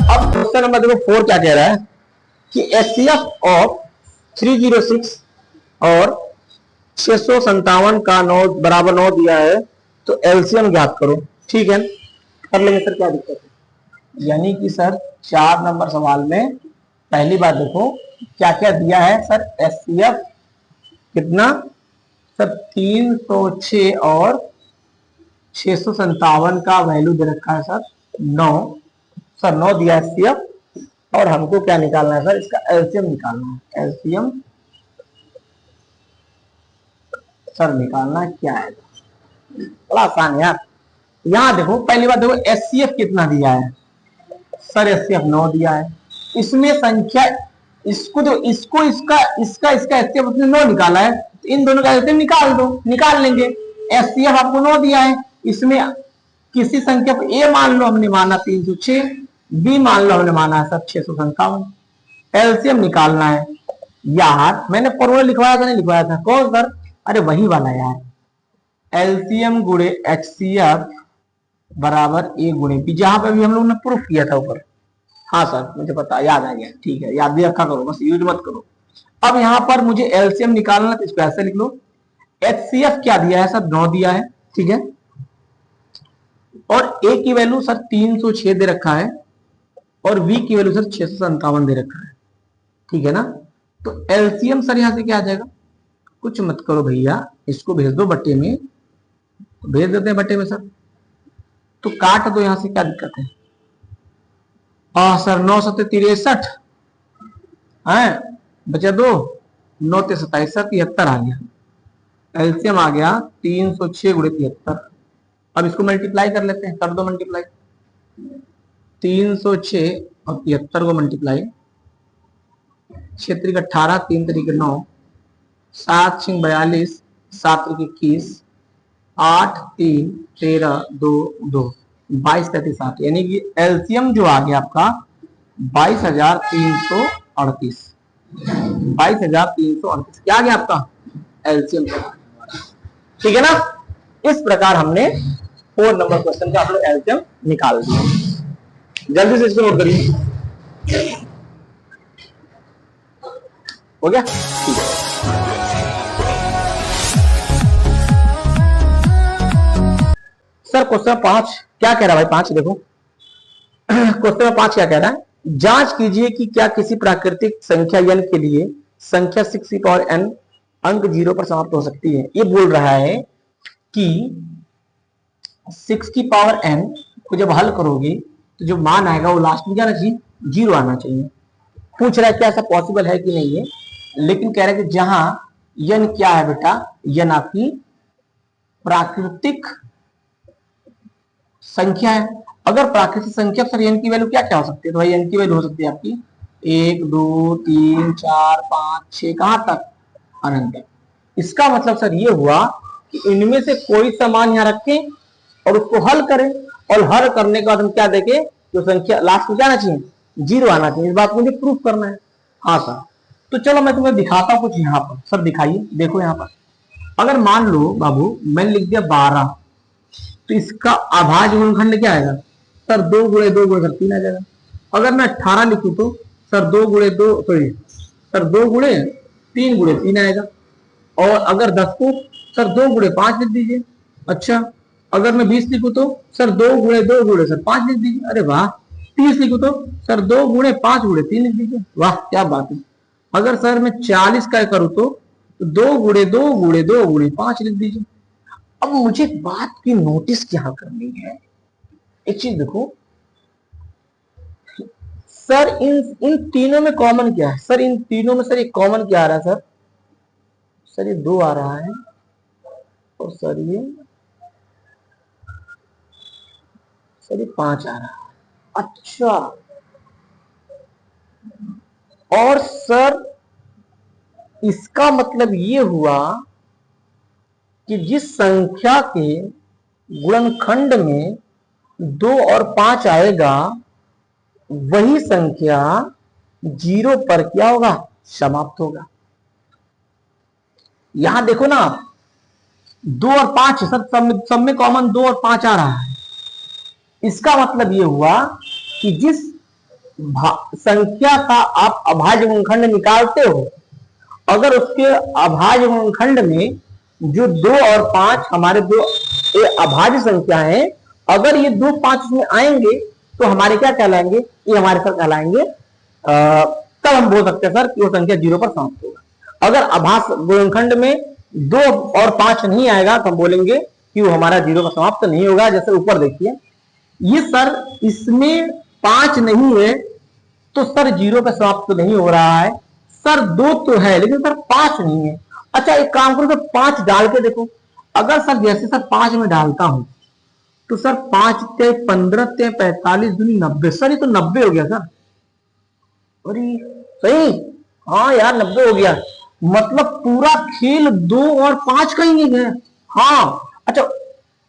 अब क्वेश्चन नंबर देखो 4 क्या कह रहा है कि एचसीएफ ऑफ 306 और 657 का 9 बराबर 9 दिया है, तो एलसीएम ज्ञात करो। ठीक है, कर लेंगे सर, क्या दिक्कत है। यानी कि सर 4 नंबर सवाल में पहली बात देखो क्या क्या दिया है सर। एचसीएफ कितना सर 306 और 657 का वैल्यू दे रखा है सर 9। सर 9 दिया एचसीएफ, और हमको क्या निकालना है सर, इसका एलसीएम निकालना है। एलसीएम सर निकालना क्या है, बड़ा आसान है यार। यहां देखो पहली बात देखो एचसीएफ कितना दिया है सर, एचसीएफ 9 दिया है। इसमें संख्या इसको तो इसको इसका इसका इसका एचसीएफ उसने 9 निकाला है, तो इन दोनों का एचसीएफ निकाल दो, निकाल लेंगे। एचसीएफ आपको 9 दिया है, इसमें किसी संख्या को ए मान लो हमने माना 306, बी मान लो हमने माना है सर 657। एलसीएम निकालना है यार। मैंने फॉर्मूला लिखवाया था नहीं लिखवाया था, कौन सर, अरे वही वाला यार, एलसीएम गुणे एचसीएफ बराबर ए गुणे बी, जहां पे भी हम लोग ने प्रूफ किया था ऊपर। हाँ सर मुझे पता, याद आ गया, ठीक है, याद भी रखा करो, बस यूज मत करो। अब यहाँ पर मुझे एलसीएम निकालना, तो इसको ऐसे लिख लो। एचसीएफ क्या दिया है सर, 9 दिया है, ठीक है, और ए की वैल्यू सर 306 दे रखा है, और बी की वैल्यू सर 657 दे रखा है, ठीक है ना। तो एलसीएम सर यहां से क्या आ जाएगा, कुछ मत करो भैया, इसको भेज दो बट्टे में, भेज देते हैं बट्टे में सर, तो काट दो यहां से, क्या दिक्कत है। सर 9 7 63 है, बचा 2, 9 27 73 आ गया। एलसीएम आ गया 306 गुणे 73। अब इसको मल्टीप्लाई कर लेते हैं, कर दो मल्टीप्लाई, 306 और 73 को मल्टीप्लाई, 6 3 18, 3 3 9, 7 6 42, 7 3 21, 8 3 13 2 2, 22 33 8, यानी कि एलसीएम जो आ गया आपका 22,338। 22,338 क्या आ गया आपका एलसीएम, ठीक है ना। इस प्रकार हमने 4 नंबर क्वेश्चन का आप लोग एलसीएम निकाल दिया। जल्दी से इसको नोट करिए, हो गया, ठीक है। सर क्वेश्चन 5 क्या कह रहा है भाई, 5 देखो क्वेश्चन 5 क्या कह रहा है, जांच कीजिए कि क्या किसी प्राकृतिक संख्या n के लिए संख्या 6 की पावर n अंक 0 पर समाप्त हो सकती है। ये बोल रहा है कि 6 की पावर n को जब हल करोगे तो जो मान आएगा वो लास्ट में क्या आना चाहिए, 0 आना चाहिए। पूछ रहा है क्या ऐसा पॉसिबल है कि नहीं है, लेकिन कह रहा है कि जहां n क्या है बेटा, n आपकी प्राकृतिक संख्या है। अगर प्राकृतिक संख्या सर n की वैल्यू क्या क्या हो सकती है, तो भाई n की वैल्यू हो सकती है आपकी 1 2 3 4 5 6, कहां तक, अनंत तक। इसका मतलब सर ये हुआ कि इनमें से कोई सामान यहाँ रखें और उसको हल करें, और हल करने के बाद हम क्या देखें, जो संख्या लास्ट में क्या आना चाहिए, 0 आना चाहिए। इस बात को मुझे प्रूफ करना है। हाँ सर, तो चलो मैं तुम्हें दिखाता हूं कुछ यहाँ पर। सर दिखाइए, देखो यहाँ पर अगर मान लो बाबू मैंने लिख दिया 12, तो इसका अभाज्य गुणनखंड क्या आएगा सर, 2 गुणे 2 गुणे 3 आ जाएगा। अगर मैं 18 लिखूं तो सर 2 गुणे 2 सॉरी सर 2 गुणे 3 गुणे 3 आएगा। और अगर 10 को सर 2 गुणे 5 लिख दीजिए। अच्छा, अगर मैं 20 लिखूं तो सर 2 गुणे 2 गुणे सर 5 लिख दीजिए। अरे वाह, 30 लिखूं तो सर 2 गुणे 5 गुणे 3 लिख दीजिए। वाह क्या बात है। अगर सर मैं 40 का करूं तो 2 गुणे 2 गुणे 2 गुणे 5 लिख दीजिए। अब मुझे बात की नोटिस क्या करनी है, एक चीज देखो सर, इन तीनों में कॉमन क्या है सर, इन तीनों में सर एक कॉमन क्या आ रहा है सर, सर ये 2 आ रहा है, और सर ये 5 आ रहा है। अच्छा, और सर इसका मतलब ये हुआ कि जिस संख्या के गुणनखंड में 2 और 5 आएगा, वही संख्या 0 पर क्या होगा, समाप्त होगा। यहां देखो ना आप, 2 और 5 सर सब में कॉमन 2 और 5 आ रहा है। इसका मतलब ये हुआ कि जिस संख्या का आप अभाज्य गुणनखंड निकालते हो, अगर उसके अभाज्य गुणनखंड में जो 2 और 5 हमारे दो अभाज्य संख्या है, अगर ये 2 5 में आएंगे तो हमारे क्या कहलाएंगे, ये हमारे सर कहलाएंगे, तब हम बोल सकते हैं सर कि वो संख्या 0 पर समाप्त होगा। अगर अभाज्य गुणनखंड में 2 और 5 नहीं आएगा तो हम बोलेंगे कि वो हमारा 0 पर समाप्त नहीं होगा। जैसे ऊपर देखिए, ये सर इसमें 5 नहीं है तो सर 0 पे समाप्त तो नहीं हो रहा है, सर 2 तो है लेकिन सर 5 नहीं है। अच्छा एक काम करो, सर 5 डाल के देखो। अगर सर जैसे सर 5 में डालता हूं तो सर 5 ते 15 ते 45 दूनी 90, सर ये तो 90 हो गया सर। अरे सही, हाँ यार 90 हो गया, मतलब पूरा खेल 2 और 5 का ही नहीं है। हाँ अच्छा,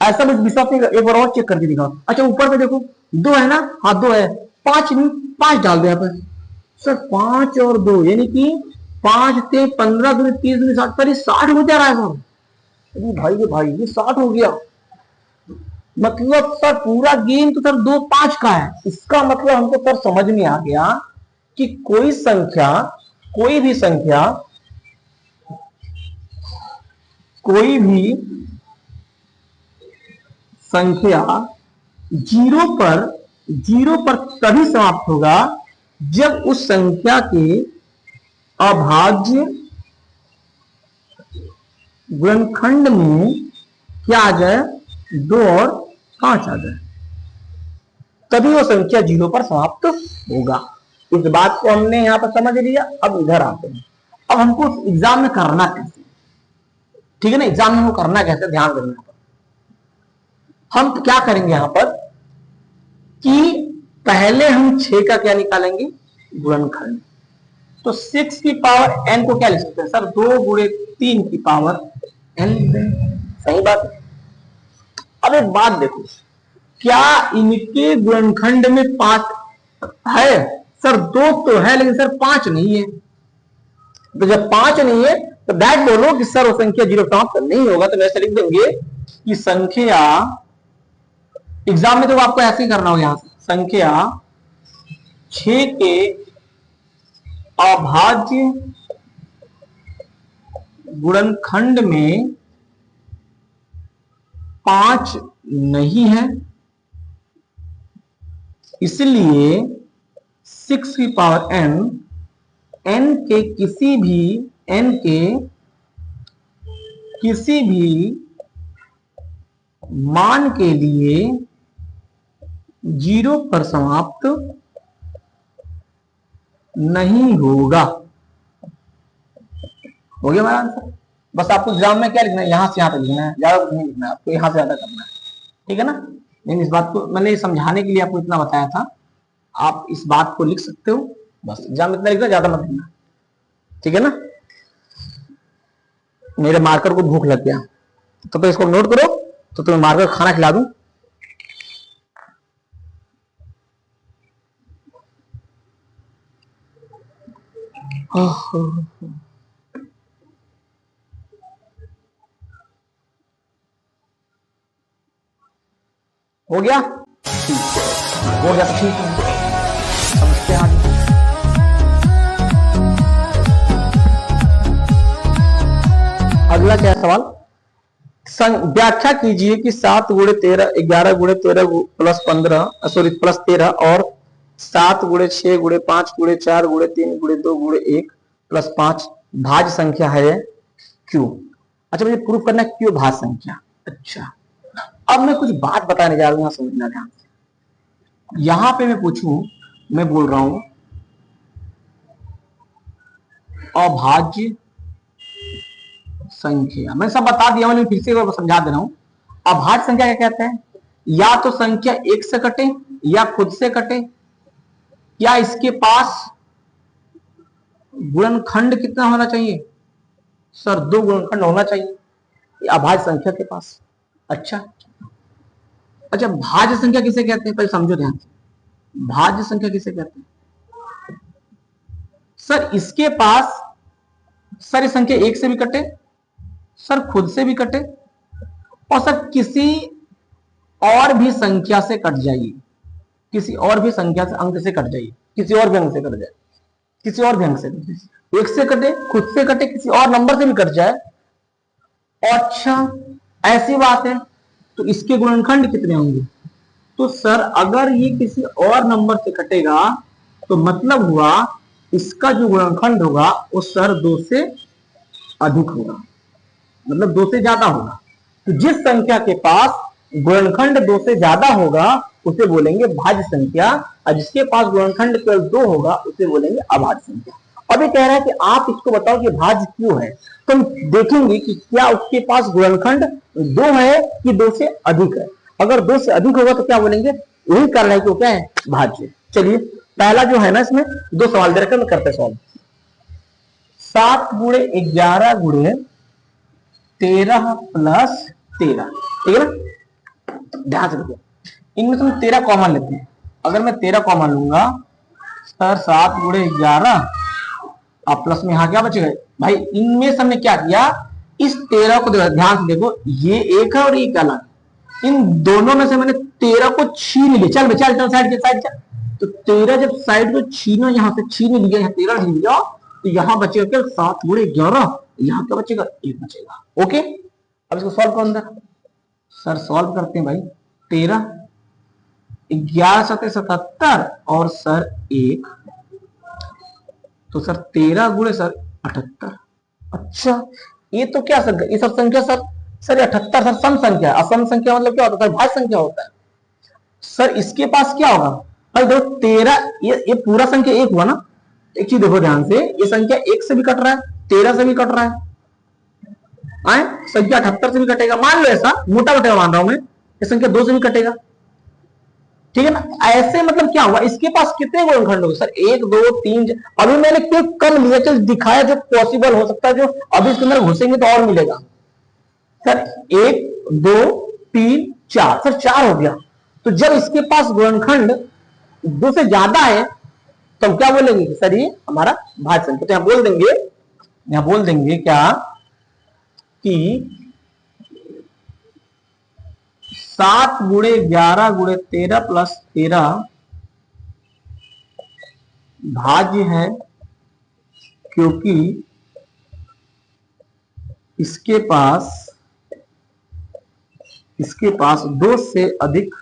ऐसा विश्वास नहीं, एक बार और चेक करके दिखाओ। अच्छा ऊपर पे देखो 2 है ना, हाँ 2 है, 5 नहीं, 5 डाल दो यहाँ पर। सर 5 और 2 यानी कि 5 ते 15 दूनी 30 दूनी 60, पर 60 हो जा रहा है सर। अरे भाई ये 60 हो गया, मतलब सर पूरा गेम तो सर 2 5 का है। इसका मतलब हमको सर समझ में आ गया कि कोई संख्या, कोई भी संख्या, कोई भी संख्या 0 पर तभी समाप्त होगा जब उस संख्या के अभाज्य गुणनखंड में क्या आ जाए, 2 और 5 आ जाए, तभी वो संख्या 0 पर समाप्त होगा। इस बात को हमने यहां पर समझ लिया। अब इधर आते हैं, अब हमको एग्जाम में करना कैसे, ठीक है ना, एग्जाम में करना कैसे, ध्यान देना। हम क्या करेंगे यहां पर कि पहले हम 6 का क्या निकालेंगे, गुणनखंड। तो 6 की पावर n को क्या लिख सकते हैं सर, 2 गुणे 3 की पावर n। सही बात है। अब एक बात देखो, क्या इनके गुणनखंड में 5 है, सर 2 तो है लेकिन सर 5 नहीं है। तो जब 5 नहीं है तो दैट बोलो कि सर वो संख्या 0 समाप्त नहीं होगा। तो वैसे लिख देंगे कि संख्या, एग्जाम में तो आपको ऐसे ही करना हो, यहां से संख्या 6 के अभाज्य गुणनखंड में 5 नहीं है, इसलिए 6 की पावर n के किसी भी मान के लिए 0 पर समाप्त नहीं होगा। हो गया हमारा आंसर। बस आपको एग्जाम में क्या लिखना है, यहां से यहां तक लिखना है, ज्यादा कुछ नहीं लिखना है आपको, यहां से ज्यादा करना है, ठीक है ना। लेकिन इस बात को मैंने समझाने के लिए आपको इतना बताया था, आप इस बात को लिख सकते हो। बस एग्जाम में इतना लिखना, ज्यादा मत लिखना, ठीक है ना। मेरे मार्कर को भूख लग गया तो इसको नोट करो, तो तुम्हें मार्कर खाना खिला दूं। हो गया, हो गया तो ठीक है, समझते हैं आगे। अगला क्या सवाल, व्याख्या कीजिए कि 7 गुणे 13, 11 गुणे 13 प्लस 15 सॉरी प्लस 13 और 7 गुणे 6 गुणे 5 गुणे 4 गुणे 3 गुणे 2 गुणे 1 प्लस 5 भाज्य संख्या है क्यों। अच्छा मुझे प्रूफ करना है क्यों भाज्य संख्या। अच्छा अब मैं कुछ बात बताने जा रहा हूं, समझना ध्यान से। यहां पे मैं पूछूं, मैं बोल रहा हूं अभाज्य संख्या, मैं सब बता दिया हूं, फिर से समझा दे रहा हूं। अभाज्य संख्या क्या कहते हैं, या तो संख्या 1 से कटे या खुद से कटे, या इसके पास गुणनखंड कितना होना चाहिए, सर 2 गुणनखंड होना चाहिए अभाज्य संख्या के पास। अच्छा भाज्य संख्या किसे कहते हैं, पहले समझो ध्यान से। भाज्य संख्या किसे कहते हैं, सर इसके पास, सर ये संख्या 1 से भी कटे, सर खुद से भी कटे, और सर किसी और भी संख्या से कट जाइए, किसी और भी संख्या से अंक से कट जाइए, किसी और भी अंक से कट जाए, किसी और भी अंक से कट जाए, एक से कटे, खुद से कटे, किसी और नंबर से भी कट जाए। अच्छा ऐसी बात है, तो इसके गुणनखंड कितने होंगे? तो सर अगर ये किसी और नंबर से कटेगा तो मतलब हुआ इसका जो गुणनखंड होगा वो सर 2 से अधिक होगा, मतलब 2 से ज्यादा होगा। तो जिस संख्या के पास गुणनखंड 2 से ज्यादा होगा उसे बोलेंगे भाज्य संख्या, और जिसके पास गुणनखंड केवल 2 होगा उसे बोलेंगे अभाज्य संख्या। अब ये कह रहा है कि आप इसको बताओ कि भाज्य क्यों है, तो हम देखेंगे कि क्या उसके पास गुणनखंड 2 है कि 2 से अधिक है। अगर 2 से अधिक होगा तो क्या बोलेंगे, यही कारण है कि वो क्या है, भाज्य। चलिए पहला जो है ना, इसमें 2 सवाल दे रखे, करते सॉल्व। 7 गुणे 11 गुणे 13 प्लस 13, ठीक है ना। ध्यान से देखो, इनमें से हम 13 कॉमन लेते हैं। अगर मैं 13 कॉमन लूंगा सर 7 गुणे 11 अब प्लस में यहां क्या बचेगा भाई, इनमें से हमने क्या किया, इस 13 को ध्यान से देखो, ये एक है और ये अलग, इन दोनों में से मैंने 13 को छीन लिया। चल चल चल साइड साइड चल, तो 13 जब साइड को छीनो, यहां से छीन लिया, यहाँ 13 छीन लिया, तो यहां बचेगा क्या, 7 गुणे 11, यहां क्या बचेगा, 1 बचेगा। ओके अब इसको सॉल्व करो अंदर। सर सॉल्व करते हैं भाई, 13 11 7 77 और सर 1, तो सर 13 गुणे सर 78। अच्छा ये तो क्या संख्या, ये सब संख्या सर, सर 78 सर सम संख्या है, असम संख्या मतलब क्या होता है, भाज्य संख्या होता है। सर इसके पास क्या होगा, भाई देखो 13 ये पूरा संख्या 1 हुआ ना, एक चीज देखो ध्यान से, ये संख्या 1 से भी कट रहा है, 13 से भी कट रहा है, आए संख्या 78 से भी कटेगा, मान लो ऐसा मोटा मोटा मान रहा हूं मैं, ये संख्या 2 से भी कटेगा, ठीक है ना। ऐसे मतलब क्या हुआ, इसके पास कितने गुणनखंड होंगे सर, 1 2 3, अभी मैंने क्यों कम लिया, चल दिखाया जो पॉसिबल हो सकता है, जो अभी इसके अंदर घुसेंगे तो और मिलेगा। सर 1 2 3 4, सर 4 हो गया। तो जब इसके पास गुणनखंड 2 से ज्यादा है तो हम क्या बोलेंगे, सर ये हमारा भाज्य संख्या। तो यहां बोल देंगे क्या कि 7 गुणे 11 गुणे 13 प्लस 13 भाज्य है, क्योंकि इसके पास 2 से अधिक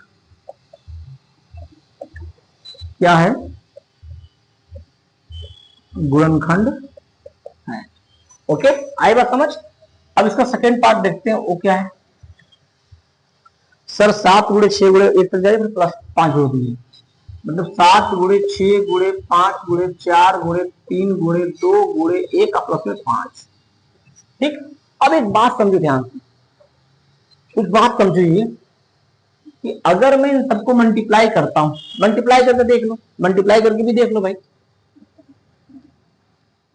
क्या है, गुणनखंड है। ओके आई बात समझ। अब इसका सेकेंड पार्ट देखते हैं, वो क्या है। सर 7 गुणे 6 गुणे 1 तक जाए, फिर प्लस 5 होती है, मतलब 7 गुणे 6 गुणे 5 गुणे 4 गुणे 3 गुणे 2 गुणे 1 प्लस में 5। ठीक, अब एक बात समझो ध्यान से, कुछ बात समझो ये कि अगर मैं इन सबको मल्टीप्लाई करता हूं, मल्टीप्लाई करके देख लो, मल्टीप्लाई करके भी देख लो भाई,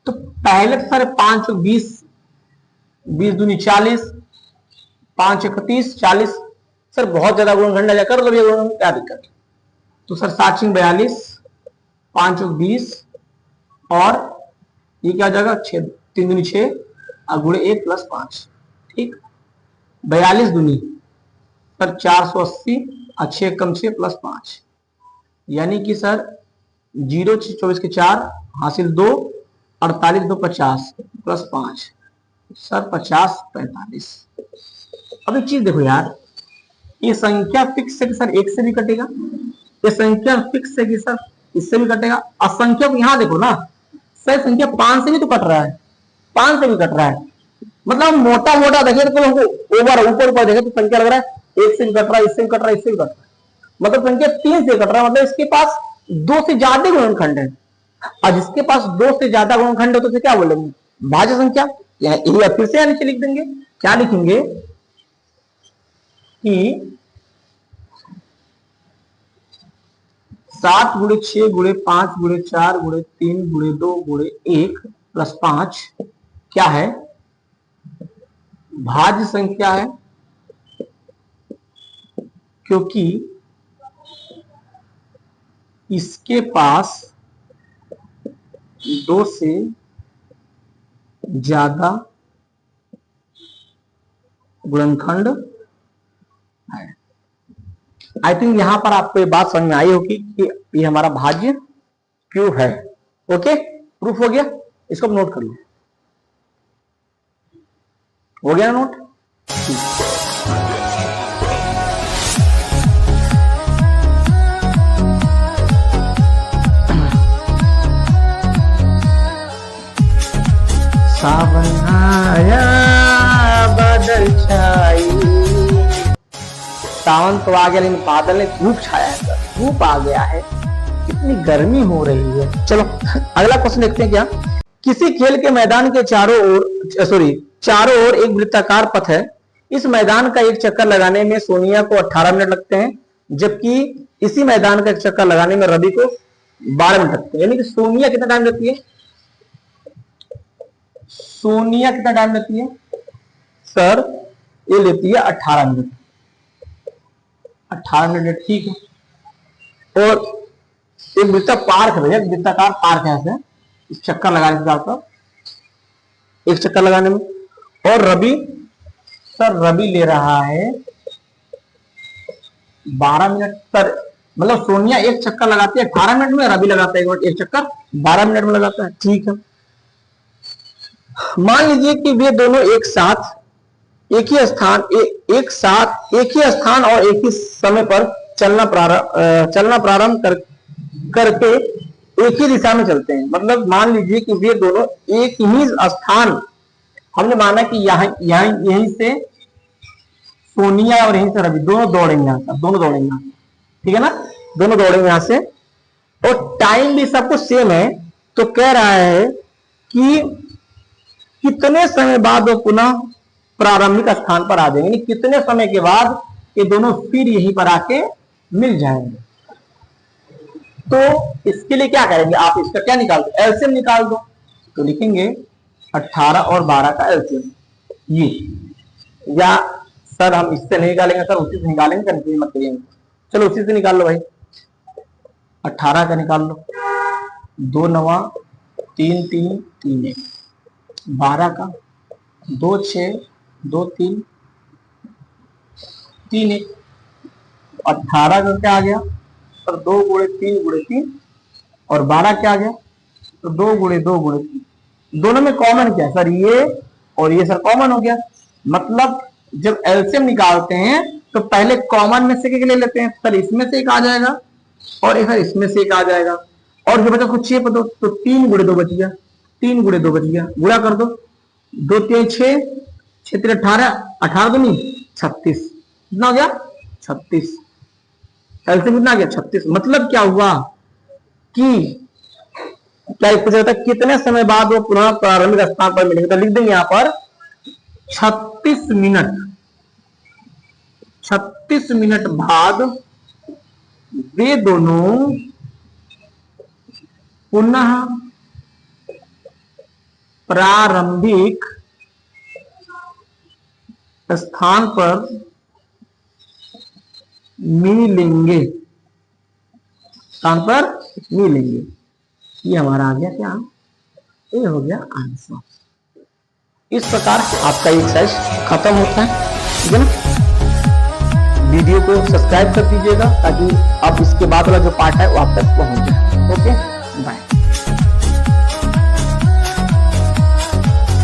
तो पहले तो सर 5 20 20 दूनी 40, 5 31 40, सर बहुत ज्यादा गुणनखंड है, कर लो गुणनखंड, क्या दिक्कत। तो सर 7 42 5 20 और ये क्या हो जाएगा, 6 3 दूनी 6 और गुणे 1 प्लस 5, ठीक 42 दूनी सर 480 और 6 कम 6 प्लस 5, यानी कि सर 0 24 के 4 हासिल 2, 48 2 50 प्लस 5, सर 50 45। अब एक चीज देखो यार, ये संख्या फिक्स है कि सर 1 से भी कटेगा, ये संख्या फिक्स है कि सर इससे भी कटेगा, असंख्या को यहां देखो ना, सर संख्या 5 से भी तो कट रहा है, 5 से भी कट रहा है, मतलब मोटा मोटा देखे तो हमको ओवर ऊपर ऊपर देखे तो संख्या लग रहा है 1 से भी कट रहा है, इससे भी कट रहा है, इससे भी कट रहा है, मतलब संख्या 3 से कट रहा है, मतलब इसके पास 2 से ज्यादा गुणनखंड है। और जिसके पास 2 से ज्यादा गुणनखंड है तो उसे क्या बोलेंगे, भाज्य संख्या। या फिर से नीचे लिख देंगे, क्या लिखेंगे कि 7 गुणे 6 गुणे 5 गुणे 4 गुणे 3 गुणे 2 गुणे 1 प्लस 5 क्या है, भाज्य संख्या है, क्योंकि इसके पास 2 से ज्यादा गुणनखंड है। आई थिंक यहां पर आपको ये बात समझ में आई होगी कि ये हमारा भाज्य क्यों है। ओके प्रूफ हो गया। इसको नोट कर लो। हो गया नोट? सावन आया बादल छाई, सावन तो आ गया लेकिन बादल ने धूप छाया है, धूप आ गया है, कितनी गर्मी हो रही है। चलो अगला क्वेश्चन देखते हैं क्या। किसी खेल के मैदान के चारों ओर एक वृत्ताकार पथ है। इस मैदान का एक चक्कर लगाने में सोनिया को 18 मिनट लगते हैं, जबकि इसी मैदान का एक चक्कर लगाने में रवि को 12 मिनट लगते हैं। यानी कि सोनिया कितना टाइम लेती है? सोनिया कितना टाइम लेती है सर? ये लेती है 18 मिनट। 18 मिनट ठीक है। और एक वृत्ता पार्क है भैया, वृत्ताकार पार्क है ऐसे, इस चक्कर लगाने से जाकर एक चक्कर लगाने में। और रवि सर, रवि ले रहा है 12 मिनट सर, मतलब सोनिया एक चक्कर लगाती है 18 मिनट में, रवि लगाता है एक चक्कर 12 मिनट में लगाता है। ठीक है, मान लीजिए कि वे दोनों एक साथ एक ही स्थान और एक ही समय पर चलना प्रारंभ करके एक ही दिशा में चलते हैं। मतलब मान लीजिए कि वे दोनों एक ही स्थान, हमने माना कि यहीं से सोनिया और यहीं से रवि दोनों दौड़ेंगे यहाँ से, ठीक है ना, दोनों दौड़ेंगे यहाँ से, और टाइम भी सब कुछ सेम है। तो कह रहा है कि कितने समय बाद वो पुनः प्रारंभिक स्थान पर आ जाएंगे, कितने समय के बाद ये दोनों फिर यहीं पर आके मिल जाएंगे। तो इसके लिए क्या करेंगे आप? इसका क्या निकाल दो, एलसीएम निकाल दो। तो लिखेंगे 18 और 12 का एलसीएम ये, या सर हम इससे नहीं निकालेंगे सर, उसी से निकालेंगे, कंफ्यूज मत करिएगा। चलो उसी से निकाल लो भाई, 18 का निकाल लो, 2 9 3 3 3 1, 12 का 2 6 2 3 3 1, 18 का क्या आ गया और 2 गुणे 3 और 12 क्या आ गया तो 2 गुणे 3। दोनों में कॉमन क्या है सर? ये और ये सर कॉमन हो गया। मतलब जब एलसीएम निकालते हैं तो पहले कॉमन में से ले लेते हैं, सर इसमें से एक आ जाएगा और एक इसमें से एक आ जाएगा, और जो बचा कुछ 6 पर दो, तो 3 गुणे 2 बच गया, 3 गुणे 2 बच गया, गुणा कर दो, 2 3 6 6 3 18, 18 दूनी 36, कितना हो गया 36, एलसीएम कितना आ गया 36। मतलब क्या हुआ कि क्या पूछा जाता है कितने समय बाद वो पुनः प्रारंभिक स्थान पर मिलेंगे? तो लिख देंगे यहां पर 36 मिनट बाद वे दोनों पुनः प्रारंभिक स्थान पर मिलेंगे, ये हमारा आ गया क्या? ये हो गया आंसर। इस प्रकार आपका एक्सरसाइज खत्म होता है, ठीक है ना। वीडियो को सब्सक्राइब कर दीजिएगा ताकि अब इसके बाद वाला जो पार्ट है वो आप तक पहुंच जाए। ओके।